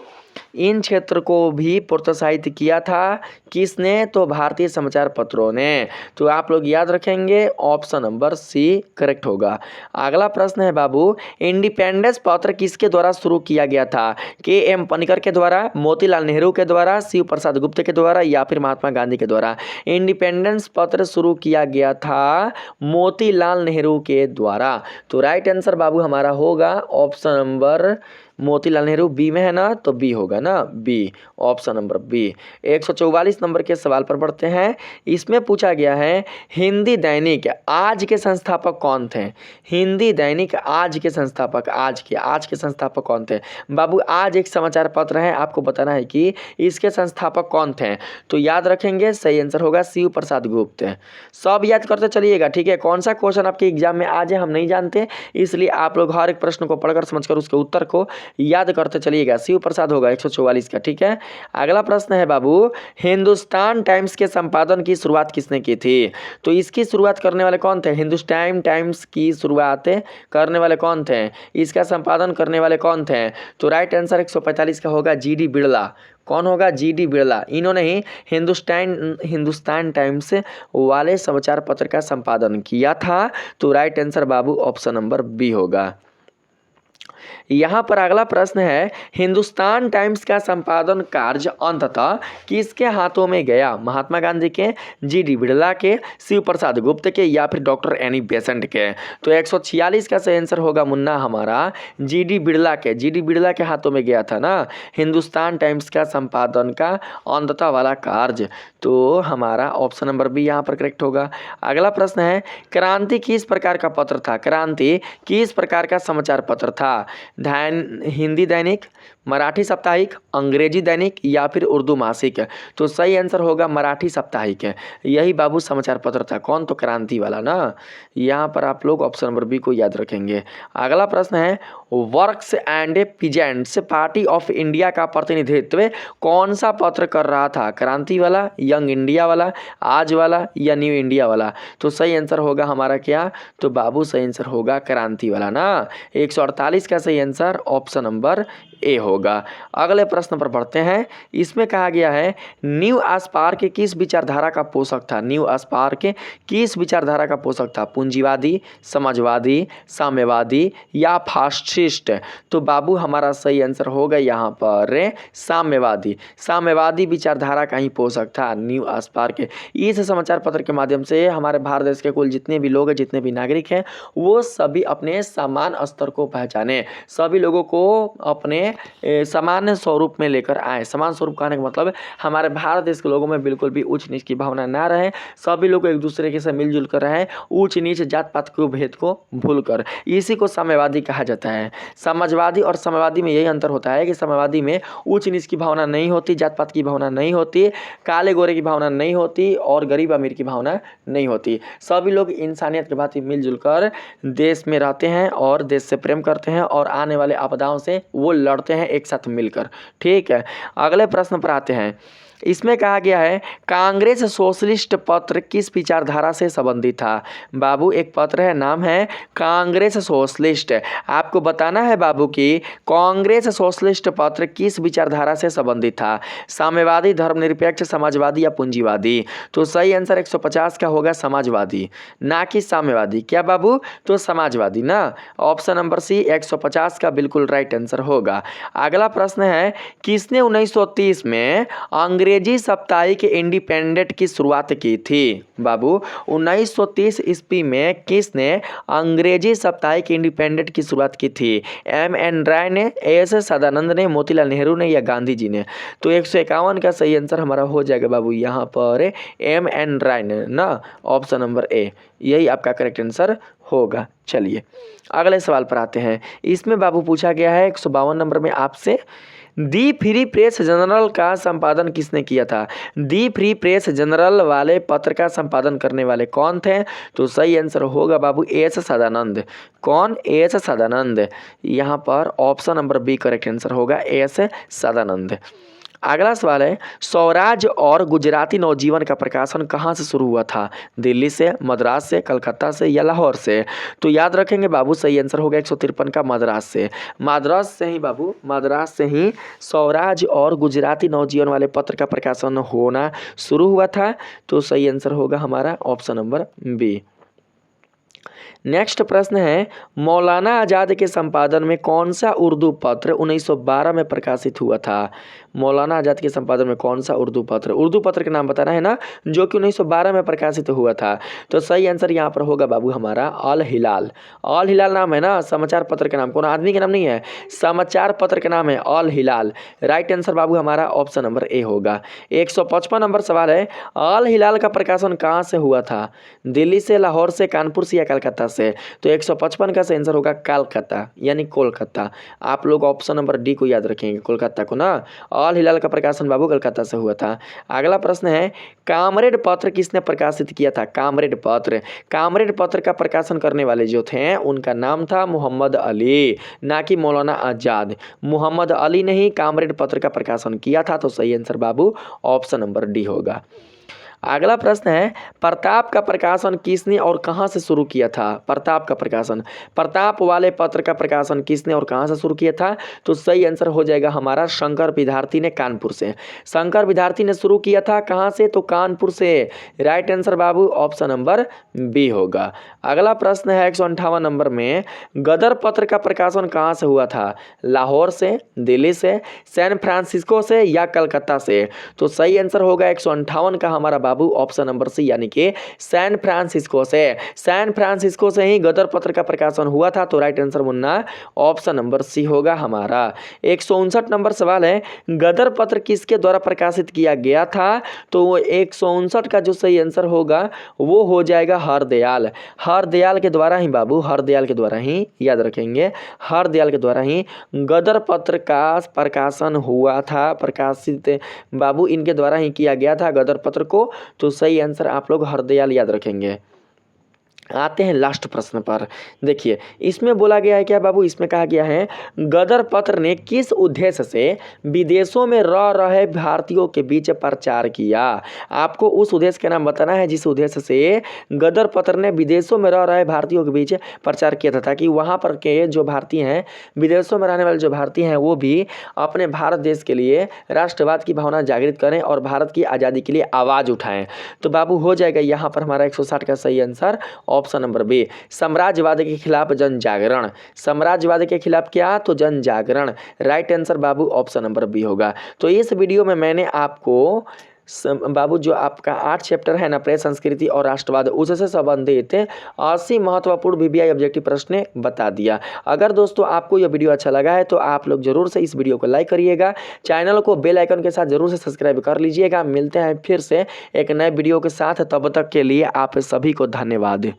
इन क्षेत्र को भी प्रोत्साहित किया था किसने? तो भारतीय समाचार पत्रों ने। तो आप लोग याद रखेंगे ऑप्शन नंबर सी करेक्ट होगा। अगला प्रश्न है बाबू, इंडिपेंडेंस पत्र किसके द्वारा शुरू किया गया था? के.एम. पनिकर के द्वारा, मोतीलाल नेहरू के द्वारा, शिव प्रसाद गुप्त के द्वारा, या फिर महात्मा गांधी के द्वारा? इंडिपेंडेंस पत्र शुरू किया गया था मोतीलाल नेहरू के द्वारा। तो राइट आंसर बाबू हमारा होगा option number Motilal Nehru. B में है ना, तो बी होगा ना, B, option number B. 144 number के सवाल पर बढ़ते हैं। इसमें पूछा गया है, हिंदी दैनिक आज के संस्थापक कौन थे? हिंदी दैनिक आज के संस्थापक, आज के संस्थापक कौन थे? बाबू आज एक समाचार पत्र है, आपको बताना है कि इसके संस्थापक कौन थे। तो याद रखेंगे सही आंसर होगा शिव प्रसाद गुप्त। सब याद करते चलिएगा, ठीक है। कौन सा क्वेश्चन आपके एग्जाम में आज है हम नहीं जानते, इसलिए आप लोग हर एक प्रश्न को पढ़कर समझकर उसके उत्तर को याद करते चलिएगा। शिव प्रसाद होगा 144 का, ठीक है। अगला प्रश्न है बाबू, हिंदुस्तान टाइम्स के संपादन की शुरुआत किसने की थी? तो इसकी शुरुआत करने वाले कौन थे? हिंदुस्तान टाइम्स की शुरुआत करने वाले कौन थे? इसका संपादन करने वाले कौन थे? तो राइट आंसर 145 का होगा जी.डी. बिड़ला। कौन होगा? जी.डी. बिड़ला। इन्होंने ही हिंदुस्तान टाइम्स वाले समाचार पत्र का संपादन किया था। तो राइट आंसर बाबू ऑप्शन नंबर बी होगा। यहाँ पर अगला प्रश्न है, हिंदुस्तान टाइम्स का संपादन कार्य अंततः किसके हाथों में गया? महात्मा गांधी के, जी.डी. बिड़ला के, शिव प्रसाद गुप्त के, या फिर डॉक्टर एनी बेसेंट के? तो 146 का सही आंसर होगा मुन्ना हमारा जी.डी. बिड़ला के। जी.डी. बिड़ला के हाथों में गया था ना हिंदुस्तान टाइम्स का संपादन का अंततः वाला कार्य। तो हमारा ऑप्शन नंबर बी यहाँ पर करेक्ट होगा। अगला प्रश्न है, क्रांति किस प्रकार का पत्र था? क्रांति किस प्रकार का समाचार पत्र था? हिंदी दैनिक, मराठी साप्ताहिक, अंग्रेजी दैनिक, या फिर उर्दू मासिक? तो सही आंसर होगा मराठी साप्ताहिक है। यही बाबू समाचार पत्र था। कौन? तो क्रांति वाला ना। यहाँ पर आप लोग ऑप्शन नंबर बी को याद रखेंगे। अगला प्रश्न है, works and peasants party of India का प्रतिनिधित्व कौन सा पत्र कर रहा था? क्रांति वाला, यंग इंडिया वाला, आज वाला, या न्यू इंडिया वाला? तो सही आंसर होगा हमारा क्या? तो बाबू सही आंसर होगा क्रांति वाला ना। 148 का सही आंसर ऑप्शन नंबर ए होगा। अगले प्रश्न पर बढ़ते हैं। इसमें कहा गया है, न्यू स्पार्क किस विचारधारा का पोषक था? न्यू स्पार्क किस विचारधारा का पोषक था? पूंजीवादी, समाजवादी, साम्यवादी, या फासिस्ट? तो बाबू हमारा सही आंसर होगा यहाँ पर साम्यवादी। साम्यवादी विचारधारा का ही पोषक था न्यू स्पार्क। इस समाचार पत्र के माध्यम से हमारे भारत देश के कुल जितने भी लोग हैं, जितने भी नागरिक हैं, वो सभी अपने समान स्तर को पहचाने, सभी लोगों को अपने समान स्वरूप में लेकर आए। समान स्वरूप कहने का मतलब हमारे भारत देश के लोगों में बिल्कुल भी ऊंच नीच की भावना ना रहे, सभी लोग एक दूसरे के साथ मिलजुल कर रहे, ऊंच नीच जात पात के भेद को भूलकर। इसी को साम्यवादी कहा जाता है। समाजवादी और साम्यवादी में यही अंतर होता है कि साम्यवादी में ऊंच नीच की भावना नहीं होती, जात पात की भावना नहीं होती, काले गोरे की भावना नहीं होती, और गरीब अमीर की भावना नहीं होती। सभी लोग इंसानियत के भांति मिलजुल कर देश में रहते हैं और देश से प्रेम करते हैं, और आने वाले आपदाओं से वो लड़ते हैं एक साथ मिलकर, ठीक है। अगले प्रश्न पर आते हैं। इसमें कहा गया है, कांग्रेस सोशलिस्ट पत्र किस विचारधारा से संबंधित था? बाबू एक पत्र है, नाम है कांग्रेस सोशलिस्ट। आपको बताना है बाबू कि कांग्रेस सोशलिस्ट पत्र किस विचारधारा से संबंधित था? साम्यवादी, धर्मनिरपेक्ष, समाजवादी, या पूंजीवादी? तो सही आंसर 150 का होगा समाजवादी, ना कि साम्यवादी। क्या बाबू? तो समाजवादी ना। ऑप्शन नंबर सी 150 का बिल्कुल राइट आंसर होगा। अगला प्रश्न है, किसने 1930 में अंग्रेजी साप्ताहिक इंडिपेंडेंट की शुरुआत की थी? बाबू 1930 ईस्वी में किसने अंग्रेजी साप्ताहिक इंडिपेंडेंट की शुरुआत की थी? M.N. राय ने, एस सदानंद ने, मोतीलाल नेहरू ने, या गांधी जी ने? तो 151 का सही आंसर हमारा हो जाएगा बाबू यहाँ पर M.N. राय ने ना। ऑप्शन नंबर ए यही आपका करेक्ट आंसर होगा। चलिए अगले सवाल पर आते हैं। इसमें बाबू पूछा गया है 152 नंबर में आपसे, दी फ्री प्रेस जनरल का संपादन किसने किया था? दी फ्री प्रेस जनरल वाले पत्र का संपादन करने वाले कौन थे? तो सही आंसर होगा बाबू एस सदानंद। कौन? एस सदानंद। यहाँ पर option number B correct answer होगा, एस सदानंद। अगला सवाल है, स्वराज और गुजराती नवजीवन का प्रकाशन कहाँ से शुरू हुआ था? दिल्ली से, मद्रास से, कलकत्ता से या लाहौर से? तो याद रखेंगे बाबू, सही आंसर होगा 153 का मद्रास से। मद्रास से ही बाबू, मद्रास से ही स्वराज और गुजराती नवजीवन वाले पत्र का प्रकाशन होना शुरू हुआ था। तो सही आंसर होगा हमारा ऑप्शन नंबर बी। नेक्स्ट प्रश्न है, मौलाना आज़ाद के संपादन में कौन सा उर्दू पत्र 1912 में प्रकाशित हुआ था? मौलाना आज़ाद के संपादन में कौन सा उर्दू पत्र का नाम बताना है ना, जो कि 1912 में प्रकाशित हुआ था। तो सही आंसर यहाँ पर होगा बाबू हमारा अल हिलाल। अल हिलाल नाम है ना समाचार पत्र का नाम, कौन आदमी का नाम नहीं है, समाचार पत्र का नाम है अल हिलाल। राइट आंसर बाबू हमारा ऑप्शन नंबर ए होगा। 155 नंबर सवाल है, अल हिलाल का प्रकाशन कहाँ से हुआ था? दिल्ली से, लाहौर से, कानपुर से या कलकत्ता से? तो 155 का आंसर होगा कलकत्ता, यानी कोलकाता। आप लोग ऑप्शन नंबर डी को याद रखेंगे, कोलकाता को ना। अल हिलाल का प्रकाशन बाबू कलकत्ता से हुआ था। अगला प्रश्न है, कामरेड पत्र किसने प्रकाशित किया था? कामरेड पत्र का प्रकाशन करने वाले जो थे उनका नाम था मोहम्मद अली, ना कि मौलाना आजाद। मोहम्मद अली ने ही कामरेड पत्र का प्रकाशन किया था। तो सही आंसर बाबू ऑप्शन नंबर डी होगा। अगला प्रश्न है, प्रताप का प्रकाशन किसने और कहां से शुरू किया था? प्रताप वाले पत्र का प्रकाशन किसने और कहां से शुरू किया था? तो सही आंसर हो जाएगा हमारा शंकर विद्यार्थी ने, कानपुर से। शंकर विद्यार्थी ने शुरू किया था, कहां से? तो कानपुर से। राइट आंसर बाबू ऑप्शन नंबर बी होगा। अगला प्रश्न है 158 नंबर में, गदर पत्र का प्रकाशन कहां से हुआ था? लाहौर से, दिल्ली से, सैन फ्रांसिस्को से या कलकत्ता से? तो सही आंसर होगा 158 का हमारा बाबू ऑप्शन नंबर सी, यानी कि सैन फ्रांसिस्को से ही गदर पत्र का प्रकाशन हुआ था। तो right answer Munna option number C होगा हमारा। 159 नंबर सवाल है, गदर पत्र किसके द्वारा प्रकाशित किया गया था? तो 159 का जो सही आंसर होगा वो हो जाएगा हरदयाल के द्वारा ही बाबू, हरदयाल के द्वारा ही, याद रखेंगे, हरदयाल के द्वारा ही गदर पत्र का प्रकाशन हुआ था, प्रकाशित बाबू इनके द्वारा ही किया गया था गदर पत्र को। तो सही आंसर आप लोग हरदयाल याद रखेंगे। आते हैं लास्ट प्रश्न पर। देखिए इसमें बोला गया है क्या बाबू, इसमें कहा गया है, गदर पत्र ने किस उद्देश्य से विदेशों में रह रहे भारतीयों के बीच प्रचार किया? आपको उस उद्देश्य का नाम बताना है जिस उद्देश्य से गदर पत्र ने विदेशों में रह रहे भारतीयों के बीच प्रचार किया था, ताकि वहाँ पर के जो भारतीय हैं, विदेशों में रहने वाले जो भारतीय हैं, वो भी अपने भारत देश के लिए राष्ट्रवाद की भावना जागृत करें और भारत की आज़ादी के लिए आवाज़ उठाएं। तो बाबू हो जाएगा यहाँ पर हमारा 160 का सही आंसर ऑप्शन नंबर बी, साम्राज्यवाद के खिलाफ जन जागरण। साम्राज्यवाद के खिलाफ क्या? तो जन जागरण। राइट आंसर बाबू ऑप्शन नंबर बी होगा। तो इस वीडियो में मैंने आपको बाबू जो आपका 8 चैप्टर है ना, प्रेस संस्कृति और राष्ट्रवाद, उससे संबंधित 80 महत्वपूर्ण वीवीआई ऑब्जेक्टिव प्रश्न बता दिया। अगर दोस्तों आपको यह वीडियो अच्छा लगा है तो आप लोग जरूर से इस वीडियो को लाइक करिएगा, चैनल को बेल आइकन के साथ जरूर से सब्सक्राइब कर लीजिएगा। मिलते हैं फिर से एक नए वीडियो के साथ, तब तक के लिए आप सभी को धन्यवाद।